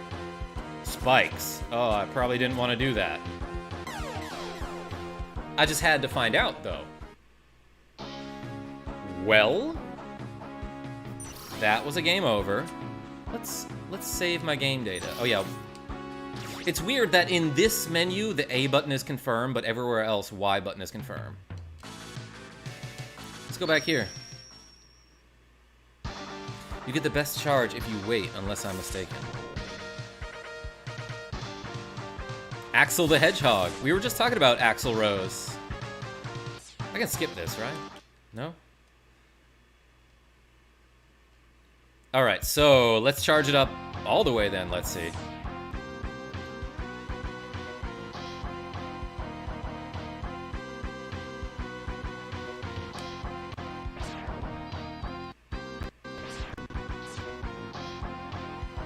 Spikes. Oh, I probably didn't want to do that. I just had to find out, though. Well, that was a game over. Let's save my game data. Oh yeah. It's weird that in this menu, the A button is confirm, but everywhere else, Y button is confirm. Let's go back here. You get the best charge if you wait, unless I'm mistaken. Axel the Hedgehog. We were just talking about Axl Rose. I can skip this, right? No? Alright, so let's charge it up all the way then, let's see.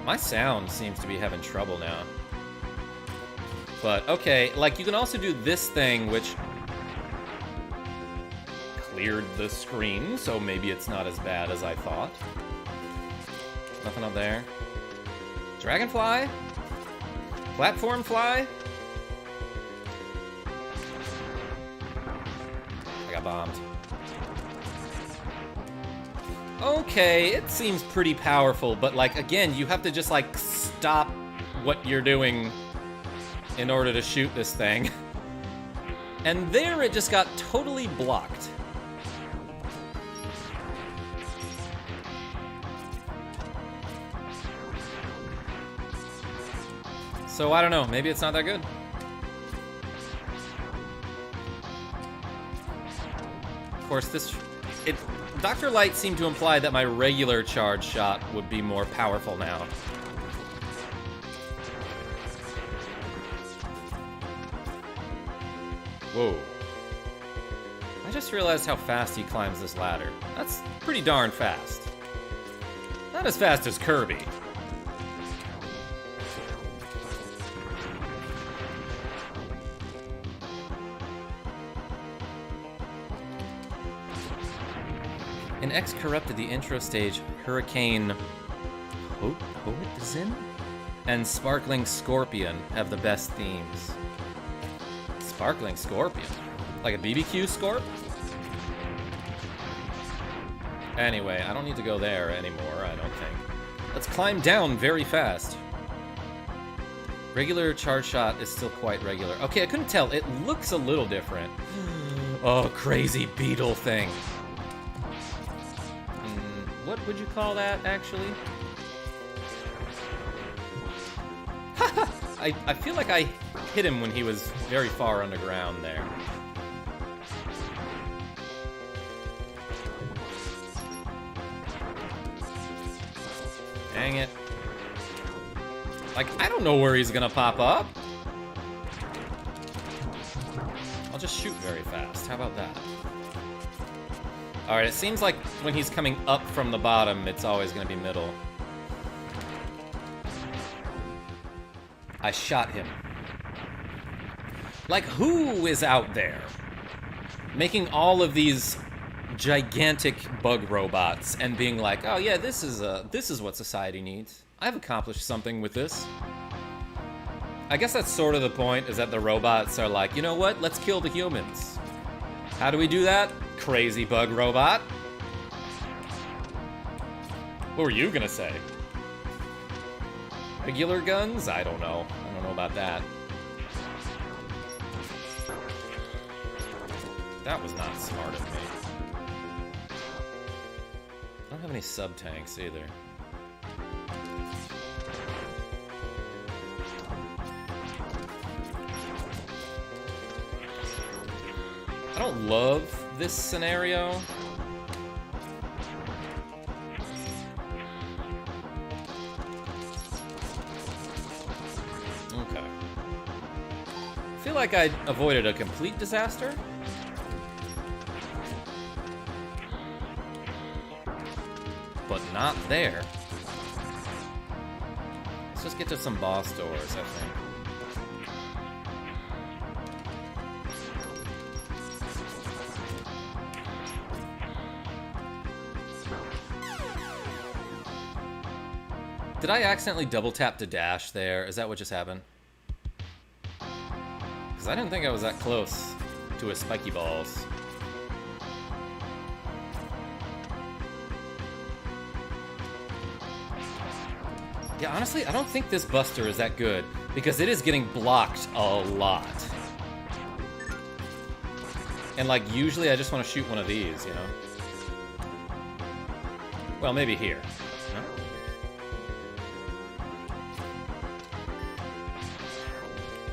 My sound seems to be having trouble now. But, okay, like, you can also do this thing, which cleared the screen, so maybe it's not as bad as I thought. Nothing up there. Dragonfly? Platform fly? I got bombed. Okay, it seems pretty powerful, but like, again, you have to just like stop what you're doing in order to shoot this thing. And there it just got totally blocked. So I don't know, maybe it's not that good. Of course, Dr. Light seemed to imply that my regular charge shot would be more powerful now. Whoa. I just realized how fast he climbs this ladder. That's pretty darn fast. Not as fast as Kirby. In X Corrupted, the intro stage, Hurricane Hoitzin and Sparkling Scorpion have the best themes. Sparkling Scorpion? Like a BBQ Scorp? Anyway, I don't need to go there anymore, I don't think. Let's climb down very fast. Regular charge shot is still quite regular. Okay, I couldn't tell. It looks a little different. Oh, crazy beetle thing. What would you call that, actually? I feel like I hit him when he was very far underground there. Dang it. Like, I don't know where he's gonna pop up. I'll just shoot very fast. How about that? Alright, it seems like when he's coming up from the bottom, it's always going to be middle. I shot him. Like, who is out there making all of these gigantic bug robots and being like, oh yeah, this is what society needs. I've accomplished something with this. I guess that's sort of the point, is that the robots are like, you know what, let's kill the humans. How do we do that? Crazy bug robot. What were you gonna say? Regular guns? I don't know. I don't know about that. That was not smart of me. I don't have any sub-tanks either. I don't love this scenario. feel like I avoided a complete disaster. But not there. Let's just get to some boss doors, I think. Did I accidentally double tap to dash there? Is that what just happened? Because I didn't think I was that close to his spiky balls. Yeah, honestly, I don't think this Buster is that good, because it is getting blocked a lot. And, like, usually I just want to shoot one of these, you know? Well, maybe here. No?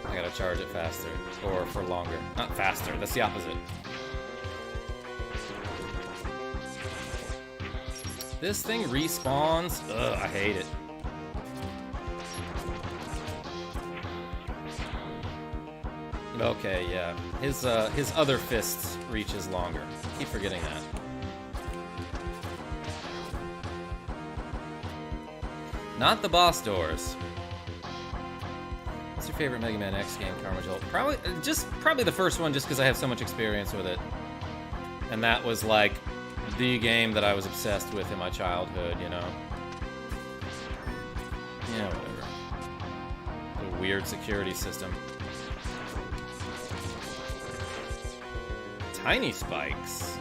I gotta charge it faster. Or for longer. Not faster, that's the opposite. This thing respawns. Ugh, I hate it. Okay, yeah. His other fist reaches longer. I keep forgetting that. Not the boss doors. What's your favorite Mega Man X game, KarmaJolt? Probably the first one, just because I have so much experience with it. And that was like the game that I was obsessed with in my childhood, you know? Yeah, whatever. A weird security system. Tiny spikes.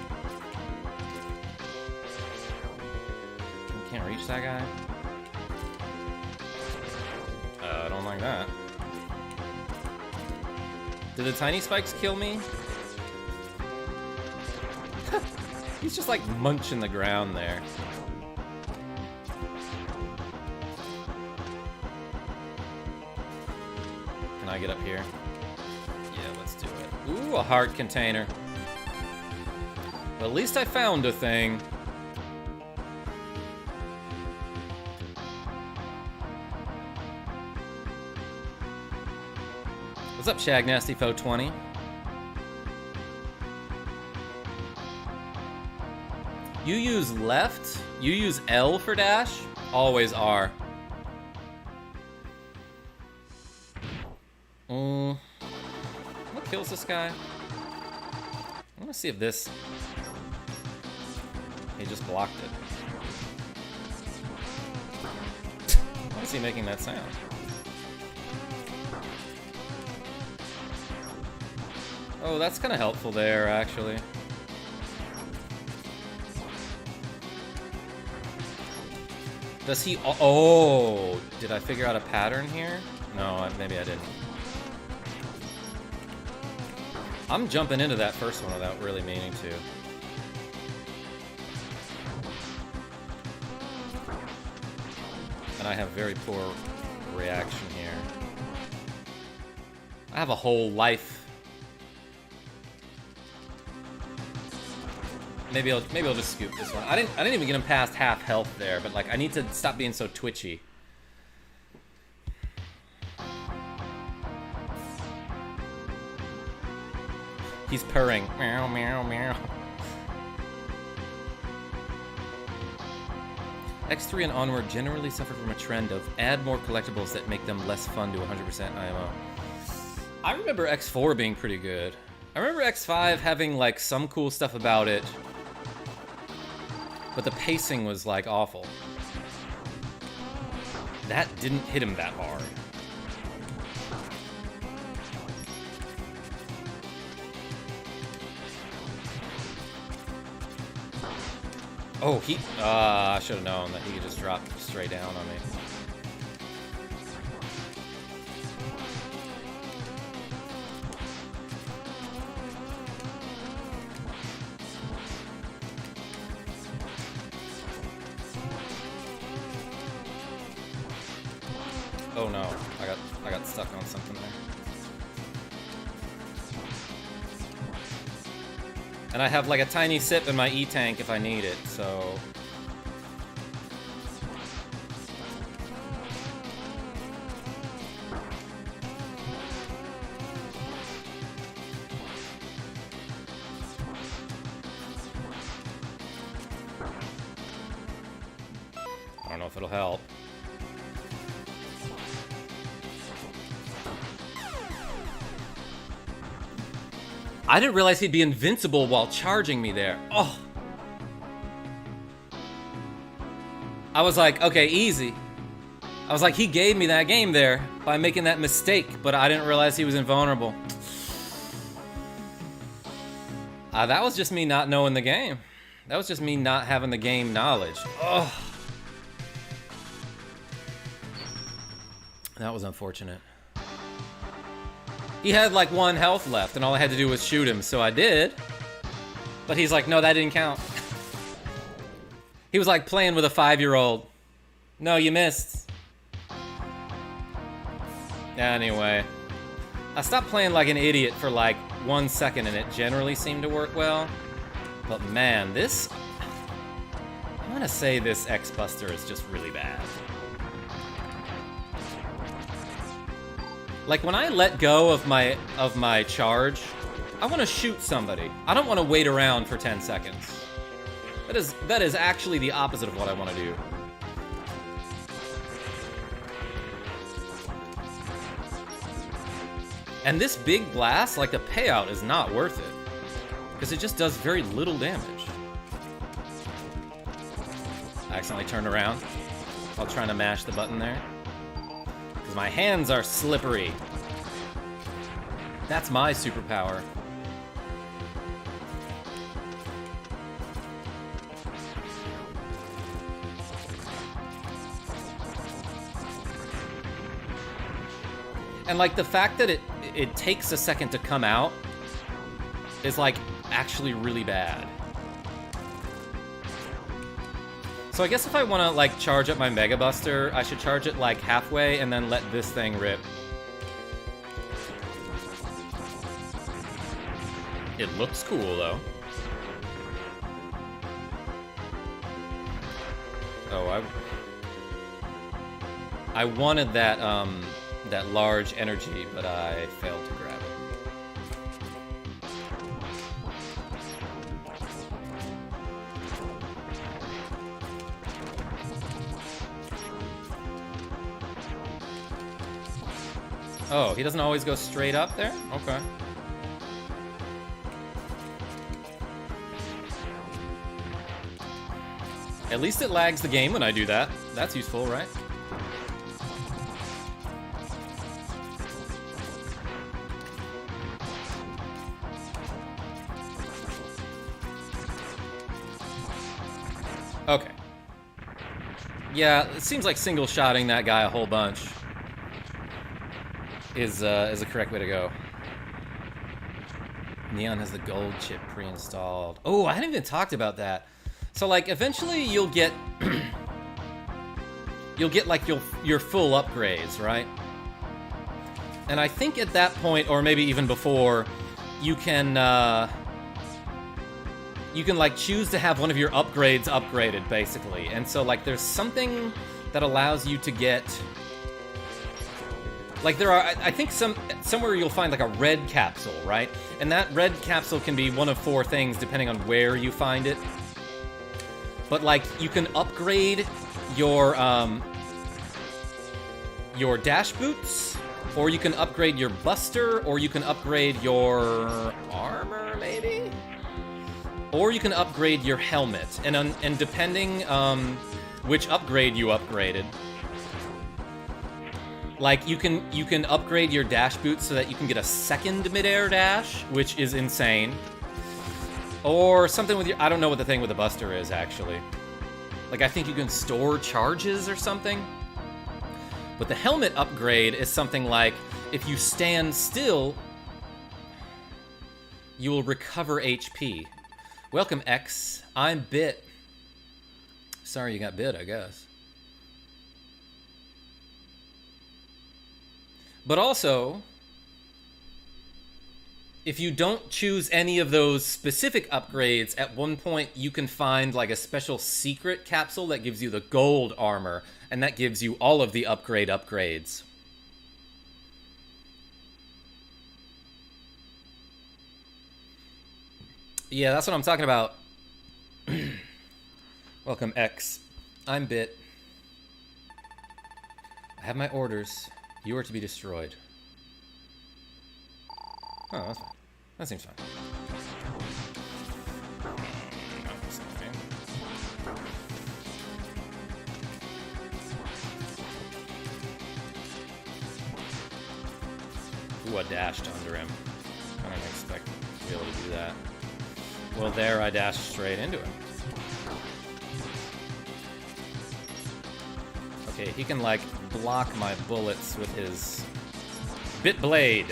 Can't reach that guy? I don't like that. Did the tiny spikes kill me? He's just like munching the ground there. Can I get up here? Yeah, let's do it. Ooh, a heart container. Well, at least I found a thing. What's up, ShagNastyFo20? You use left? You use L for dash? Always R. What kills this guy? I want to see if this... He just blocked it. Why is he making that sound? Oh, that's kind of helpful there, actually. Does he... Oh! Did I figure out a pattern here? No, maybe I didn't. I'm jumping into that first one without really meaning to. And I have very poor reaction here. I have a whole life. Maybe I'll just scoop this one. I didn't even get him past half health there, but like I need to stop being so twitchy. He's purring. Meow, meow, meow. X3 and onward generally suffer from a trend of add more collectibles that make them less fun to 100% IMO. I remember X4 being pretty good. I remember X5 having like some cool stuff about it, but the pacing was like awful. That didn't hit him that hard. Oh, I should have known that he could just drop straight down on me. Oh no, I got stuck on something there. And I have like a tiny sip in my E-tank if I need it, so... if it'll help. I didn't realize he'd be invincible while charging me there. Oh. I was like, okay, easy. I was like, he gave me that game there by making that mistake, but I didn't realize he was invulnerable. That was just me not knowing the game. That was just me not having the game knowledge. Ugh. That was unfortunate. He had like 1 health left, and all I had to do was shoot him, so I did. But he's like, no, that didn't count. He was like playing with a 5-year-old. No, you missed. Anyway. I stopped playing like an idiot for like 1 second, and it generally seemed to work well. But man, this... I want to say this X-Buster is just really bad. Like, when I let go of my charge, I want to shoot somebody. I don't want to wait around for 10 seconds. That is actually the opposite of what I want to do. And this big blast, like, the payout is not worth it. Because it just does very little damage. I accidentally turned around while trying to mash the button there. Because my hands are slippery. That's my superpower. And like the fact that it takes a second to come out is like actually really bad. So I guess if I want to like charge up my Mega Buster, I should charge it like halfway and then let this thing rip. It looks cool though. Oh, I wanted that that large energy, but I failed to grab it. Oh, he doesn't always go straight up there? Okay. At least it lags the game when I do that. That's useful, right? Okay. Yeah, it seems like single-shotting that guy a whole bunch is a correct way to go. Neon has the gold chip pre-installed. Oh, I hadn't even talked about that. So, like, eventually you'll get... you'll get, like, your full upgrades, right? And I think at that point, or maybe even before, you can, like, choose to have one of your upgrades upgraded, basically. And so, like, there's something that allows you to get... Like, there are, I think somewhere you'll find, like, a red capsule, right? And that red capsule can be one of 4 things, depending on where you find it. But, like, you can upgrade your dash boots, or you can upgrade your buster, or you can upgrade your armor, maybe? Or you can upgrade your helmet. And depending which upgrade you upgraded, like, you can upgrade your dash boots so that you can get a second midair dash, which is insane. Or something with your... I don't know what the thing with the buster is, actually. Like, I think you can store charges or something. But the helmet upgrade is something like, if you stand still, you will recover HP. Welcome, X. I'm Bit. Sorry you got bit, I guess. But also, if you don't choose any of those specific upgrades, at one point you can find like a special secret capsule that gives you the gold armor, and that gives you all of the upgrades. Yeah, that's what I'm talking about. Welcome, X. I'm Bit. have my orders. You are to be destroyed. Oh, that's fine. That seems fine. Ooh, I dashed under him. I didn't expect to be able to do that. Well, there I dashed straight into him. Okay, he can, like, block my bullets with his bit blade.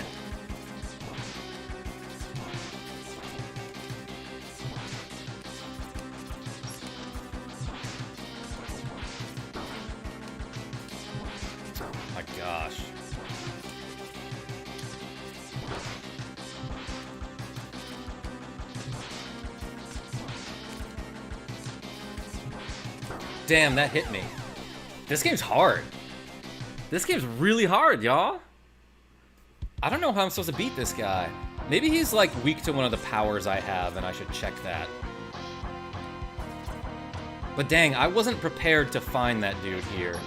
Oh my gosh. Damn, that hit me. This game's hard. This game's really hard, y'all. I don't know how I'm supposed to beat this guy. Maybe he's, like, weak to one of the powers I have, and I should check that. But dang, I wasn't prepared to find that dude here.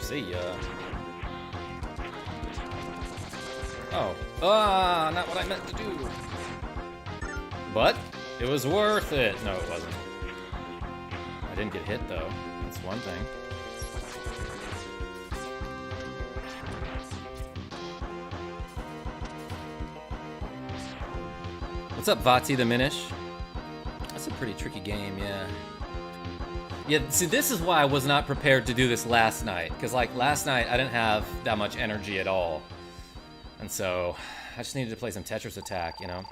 See ya. Oh. Ah, not what I meant to do. But it was worth it. No, it wasn't. I didn't get hit, though. That's one thing. What's up, Vati the Minish? That's a pretty tricky game, yeah. Yeah, see, this is why I was not prepared to do this last night. Because, like, last night I didn't have that much energy at all. And so, I just needed to play some Tetris Attack, you know?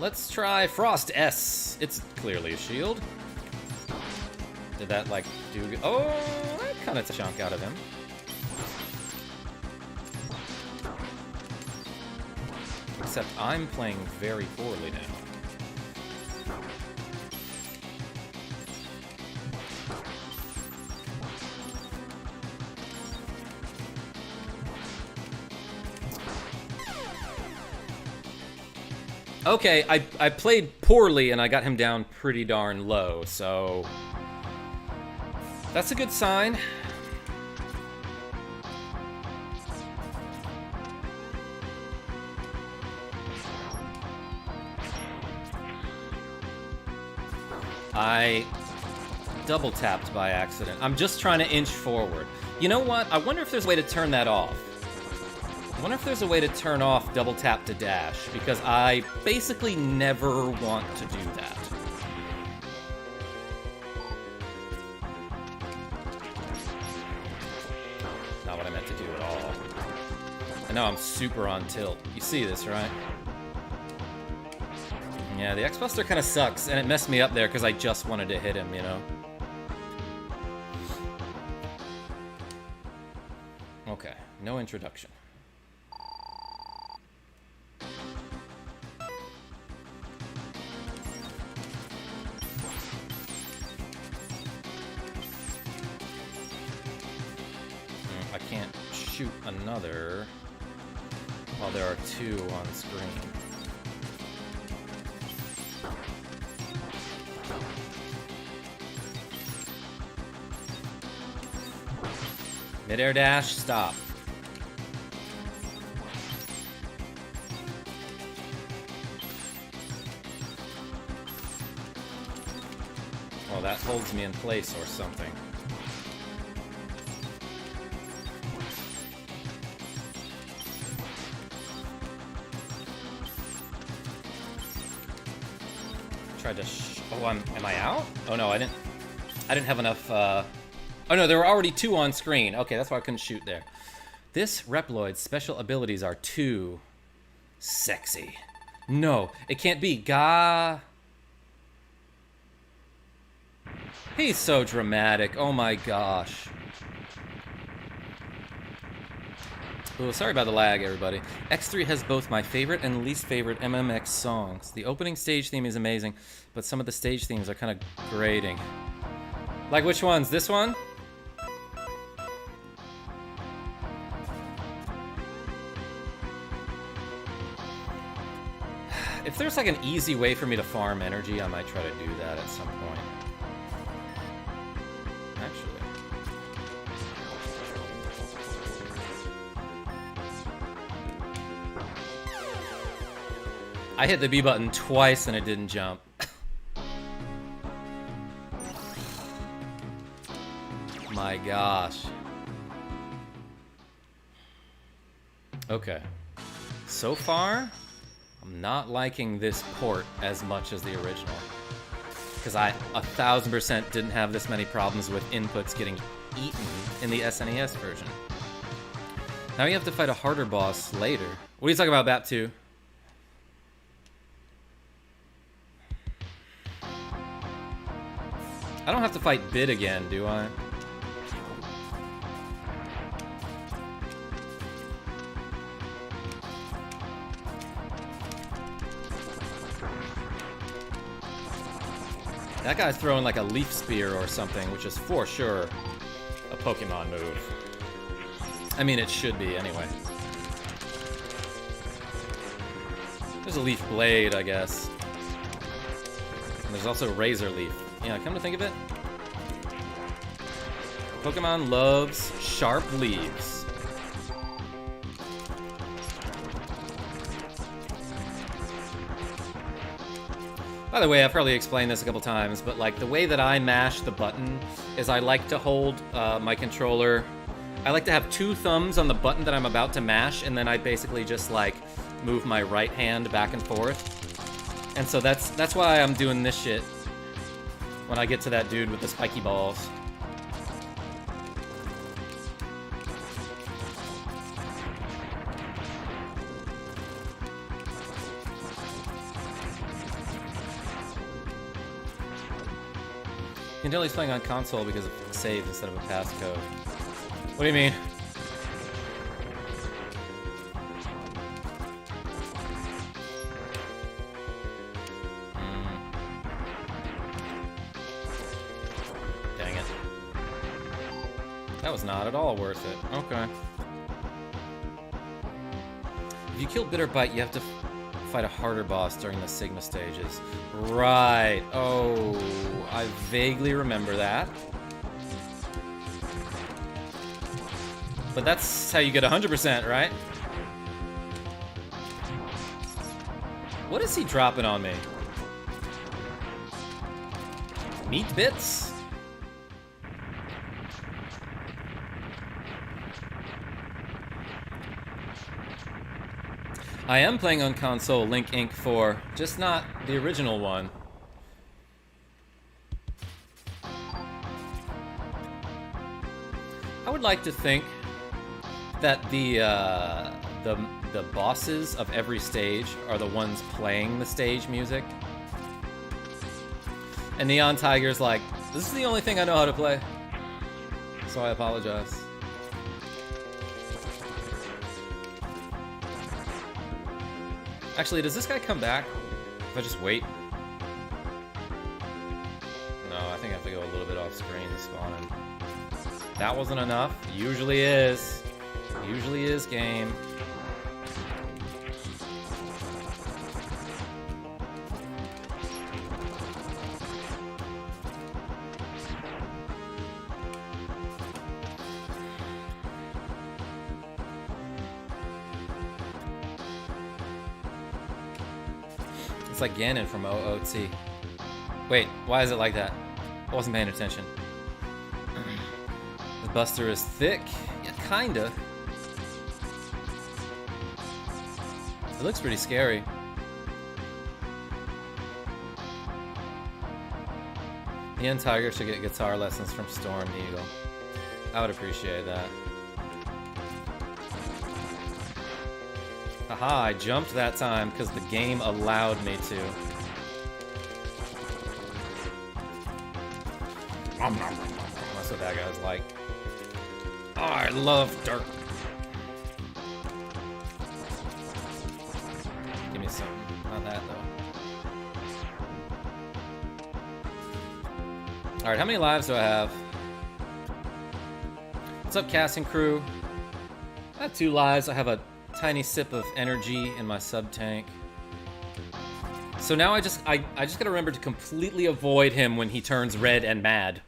Let's try Frost S. It's clearly a shield. Did that, like, do... Oh, that kind of took a chunk out of him. Except I'm playing very poorly now. Okay, I played poorly and I got him down pretty darn low, so that's a good sign. I double tapped by accident. I'm just trying to inch forward. You know what? I wonder if there's a way to turn that off. I wonder if there's a way to turn off double tap to dash, because I basically never want to do that. Not what I meant to do at all. I know I'm super on tilt. You see this, right? Yeah, the X-Buster kind of sucks, and it messed me up there because I just wanted to hit him, you know? Okay, no introduction. I can't shoot another while there are two on screen. Mid-air dash, stop. Well, that holds me in place or something. Tried to oh, am I out? Oh no, I didn't have enough, Oh no, there were already two on screen. Okay, that's why I couldn't shoot there. This Reploid's special abilities are too sexy. No, it can't be. He's so dramatic. Oh my gosh. Oh, sorry about the lag, everybody. X3 has both my favorite and least favorite MMX songs. The opening stage theme is amazing, but some of the stage themes are kind of grating. Like which ones? This one? there's like an easy way for me to farm energy, I might try to do that at some point. Actually. I hit the B button twice and it didn't jump. My gosh. Okay. So far, I'm not liking this port as much as the original. Because I 1000% didn't have this many problems with inputs getting eaten in the SNES version. Now you have to fight a harder boss later. What are you talking about, BAP2? I don't have to fight Bid again, do I? That guy's throwing like a leaf spear or something, which is for sure a Pokemon move. I mean, it should be anyway. There's a leaf blade, I guess. And there's also Razor Leaf. Yeah, come to think of it, Pokemon loves sharp leaves. By the way, I've probably explained this a couple times, but like the way that I mash the button is I like to hold my controller. I like to have two thumbs on the button that I'm about to mash, and then I basically just like move my right hand back and forth. And so that's why I'm doing this shit when I get to that dude with the spiky balls. You can tell he's playing on console because of save instead of a passcode. What do you mean? Dang it. That was not at all worth it. Okay. If you kill Bitterbite, you have to fight a harder boss during the Sigma stages. Right. Oh, I vaguely remember that. But that's how you get 100%, right? What is he dropping on me? Meat bits? I am playing on console Link Inc. 4, just not the original one. I would like to think that the bosses of every stage are the ones playing the stage music. And Neon Tiger's like, this is the only thing I know how to play, so I apologize. Actually, does this guy come back if I just wait? No, I think I have to go a little bit off screen to spawn him. That wasn't enough. Usually is. Usually is, game. It's like Ganon from OOT. Wait, why is it like that? I wasn't paying attention. The Buster is thick. Yeah, kinda. It looks pretty scary. Neon Tiger should get guitar lessons from Storm Eagle. I would appreciate that. Haha, I jumped that time because the game allowed me to. That's what that guy's like. Oh, I love dirt. Give me some. Not that, though. Alright, how many lives do I have? What's up, casting crew? I have 2 lives. I have a tiny sip of energy in my sub tank. So now I just gotta remember to completely avoid him when he turns red and mad.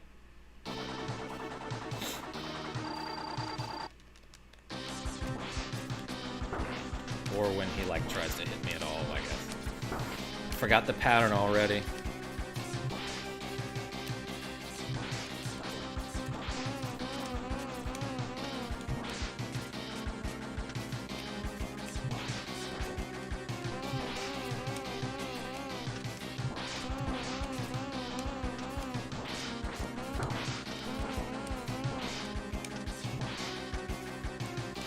Or when he, like, tries to hit me at all, I guess. Forgot the pattern already.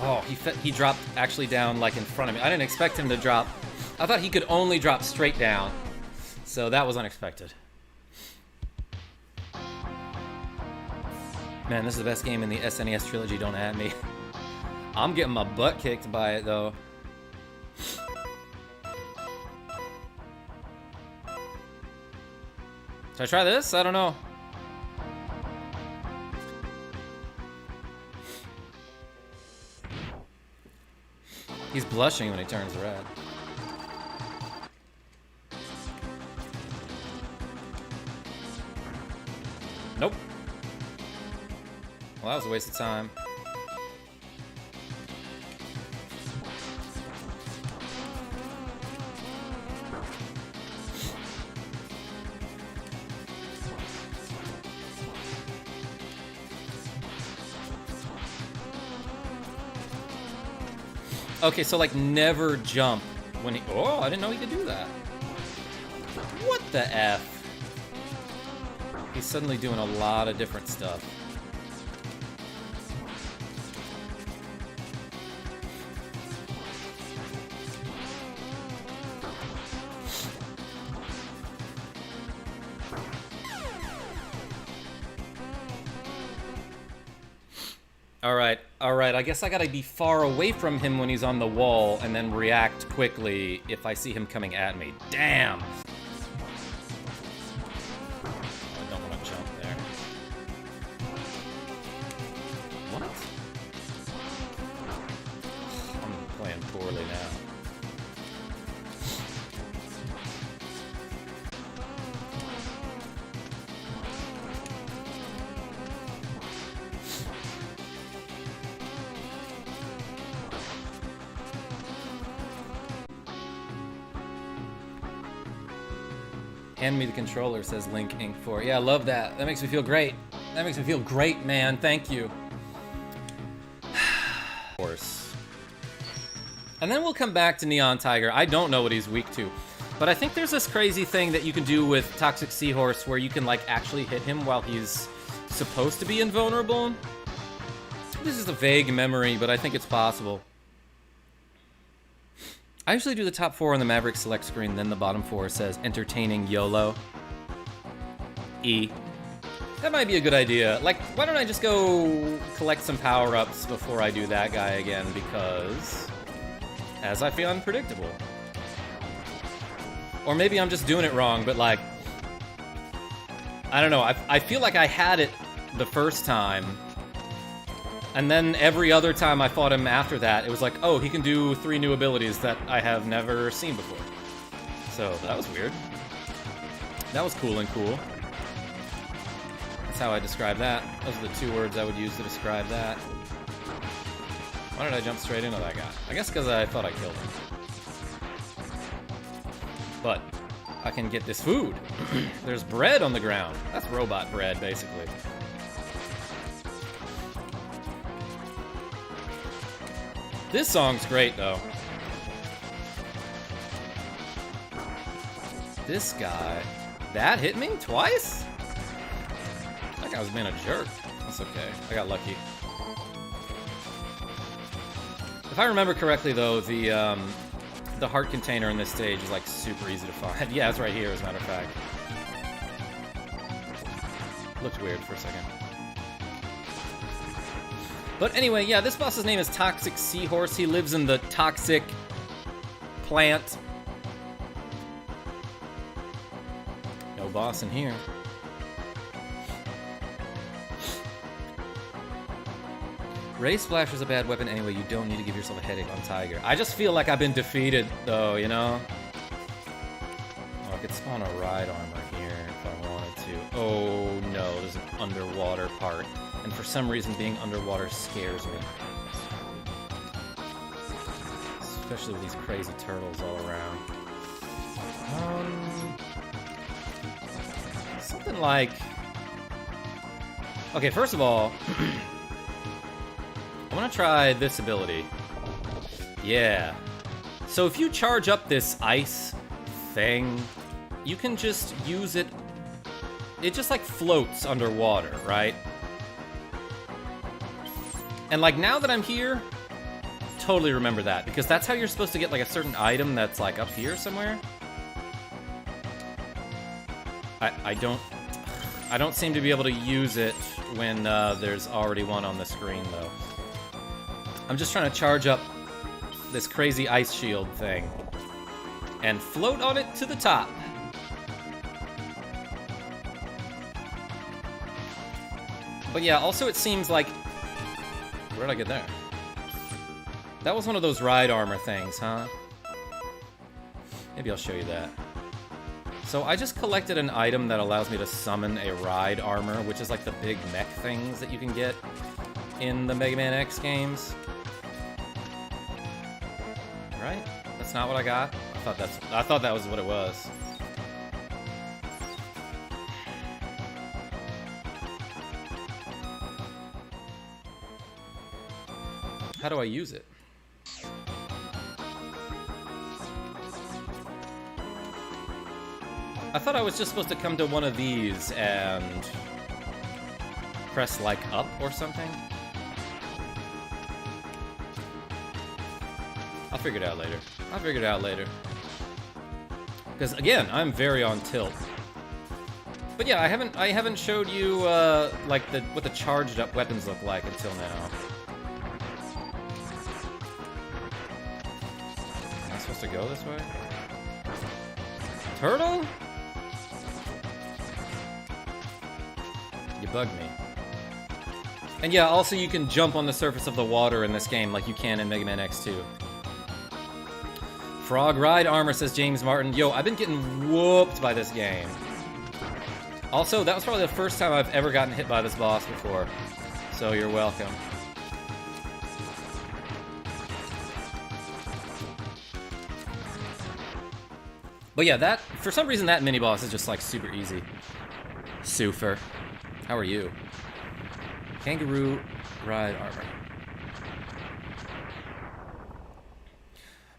Oh, he dropped actually down, like, in front of me. I didn't expect him to drop. I thought he could only drop straight down. So that was unexpected. Man, this is the best game in the SNES trilogy, don't at me. I'm getting my butt kicked by it, though. Should I try this? I don't know. He's blushing when he turns red. Nope. Well, that was a waste of time. Okay, so like never jump when he... Oh, I didn't know he could do that. What the F? He's suddenly doing a lot of different stuff. Alright, I guess I gotta be far away from him when he's on the wall and then react quickly if I see him coming at me. Damn! I don't want to jump there. What? I'm playing poorly now. Hand me the controller, says Link Inc. 4. Yeah, I love that. That makes me feel great. That makes me feel great, man. Thank you. Of course. And then we'll come back to Neon Tiger. I don't know what he's weak to. But I think there's this crazy thing that you can do with Toxic Seahorse where you can, like, actually hit him while he's supposed to be invulnerable. This is a vague memory, but I think it's possible. I usually do the top 4 on the Maverick select screen, then the bottom 4 says entertaining YOLO. E. That might be a good idea. Like, why don't I just go collect some power-ups before I do that guy again, because as I feel unpredictable. Or maybe I'm just doing it wrong, but like, I don't know, I feel like I had it the first time, and then every other time I fought him after that, it was like, oh, he can do 3 new abilities that I have never seen before. So, that was weird. That was cool and cool. That's how I describe that. Those are the 2 words I would use to describe that. Why did I jump straight into that guy? I guess because I thought I killed him. But, I can get this food. There's bread on the ground. That's robot bread, basically. This song's great, though. This guy... That hit me? Twice? That guy was being a jerk. That's okay. I got lucky. If I remember correctly, though, the heart container in this stage is, like, super easy to find. Yeah, it's right here, as a matter of fact. Looked weird for a second. But anyway, yeah, this boss's name is Toxic Seahorse. He lives in the toxic plant. No boss in here. Ray Splash is a bad weapon anyway. You don't need to give yourself a headache on Tiger. I just feel like I've been defeated, though, you know? spawn a ride armor here if I wanted to. Oh no, there's an underwater part. And for some reason, being underwater scares me. Especially with these crazy turtles all around. Something like... Okay, first of all, I want to try this ability. Yeah. So if you charge up this ice thing, you can just use it. It just like floats underwater, right? And like now that I'm here, totally remember that, because that's how you're supposed to get like a certain item that's like up here somewhere. I don't seem to be able to use it when there's already one on the screen though. I'm just trying to charge up this crazy ice shield thing and float on it to the top. But yeah, also it seems like... Where'd I get there? That was one of those ride armor things, huh? Maybe I'll show you that. So I just collected an item that allows me to summon a ride armor, which is like the big mech things that you can get in the Mega Man X games. Right? That's not what I got? I thought that was what it was. How do I use it? I thought I was just supposed to come to one of these and press like up or something. I'll figure it out later. I'll figure it out later. Because again, I'm very on tilt. But yeah, I haven't showed you like what the charged up weapons look like until now. Am I supposed to go this way? Turtle? You bugged me. And yeah, also you can jump on the surface of the water in this game like you can in Mega Man X2. Frog Ride Armor, says James Martin. Yo, I've been getting whooped by this game. Also, that was probably the first time I've ever gotten hit by this boss before. So you're welcome. But yeah, that, for some reason, that mini-boss is just like super easy. Super. How are you? Kangaroo Ride Armor.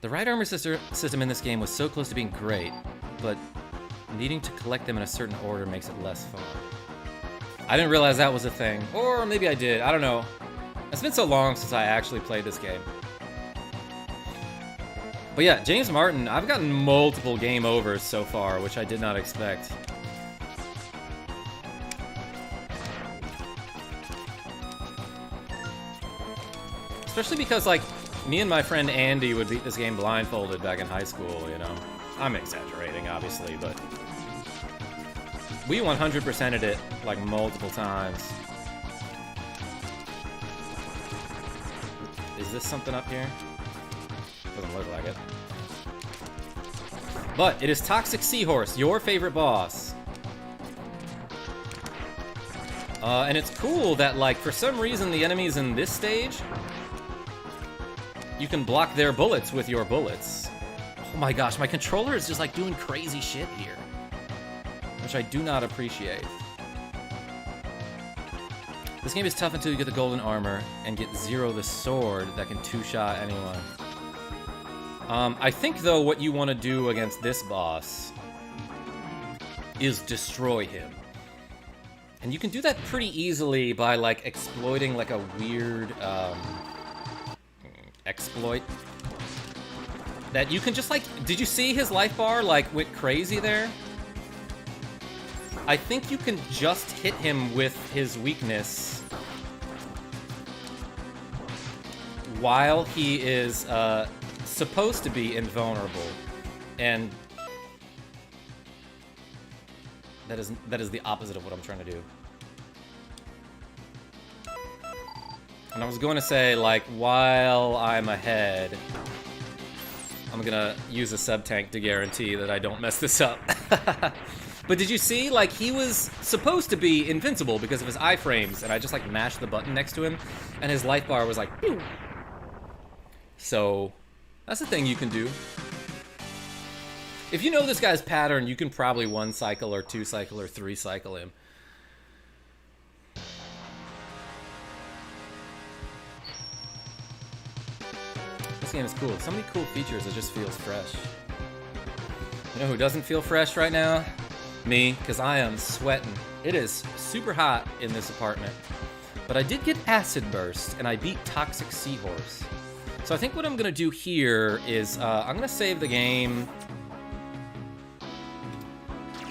The ride armor system in this game was so close to being great, but needing to collect them in a certain order makes it less fun. I didn't realize that was a thing. Or maybe I did. I don't know. It's been so long since I actually played this game. But yeah, James Martin, I've gotten multiple game overs so far, which I did not expect. Especially because, like, me and my friend Andy would beat this game blindfolded back in high school, you know? I'm exaggerating, obviously, but... we 100%ed it, like, multiple times. Is this something up here? Doesn't look like it. But it is Toxic Seahorse, your favorite boss. And it's cool that, like, for some reason the enemies in this stage... you can block their bullets with your bullets. Oh my gosh, my controller is just like doing crazy shit here. Which I do not appreciate. This game is tough until you get the golden armor and get Zero the sword that can two-shot anyone. I think though what you want to do against this boss is destroy him. And you can do that pretty easily by like exploiting like a weird exploit that you can just like, did you see his life bar like went crazy there? I think you can just hit him with his weakness while he is supposed to be invulnerable, and that is the opposite of what I'm trying to do. And I was going to say, like, while I'm ahead, I'm gonna use a sub-tank to guarantee that I don't mess this up. But did you see, like, he was supposed to be invincible because of his iframes, and I just, like, mashed the button next to him, and his life bar was like, pew! So, that's a thing you can do. If you know this guy's pattern, you can probably 1 cycle or 2 cycle or 3 cycle him. This game is cool. So many cool features, it just feels fresh. You know who doesn't feel fresh right now? Me, because I am sweating. It is super hot in this apartment. But I did get acid burst, and I beat Toxic Seahorse. So I think what I'm going to do here is I'm going to save the game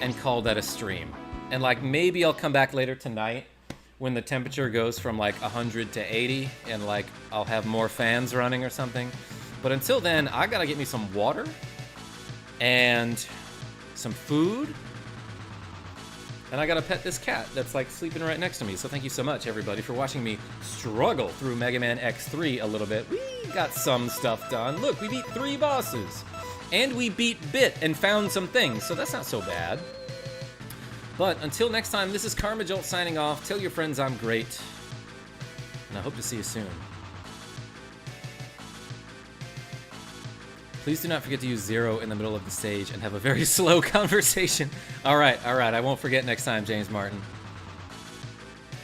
and call that a stream. And like maybe I'll come back later tonight when the temperature goes from like 100 to 80 and like I'll have more fans running or something. But until then, I got to get me some water and some food. And I gotta pet this cat that's like sleeping right next to me. So thank you so much, everybody, for watching me struggle through Mega Man X3 a little bit. We got some stuff done. Look, we beat 3 bosses. And we beat Bit and found some things, so that's not so bad. But until next time, this is KarmaJolt signing off. Tell your friends I'm great. And I hope to see you soon. Please do not forget to use 0 in the middle of the stage and have a very slow conversation. All right, I won't forget next time, James Martin.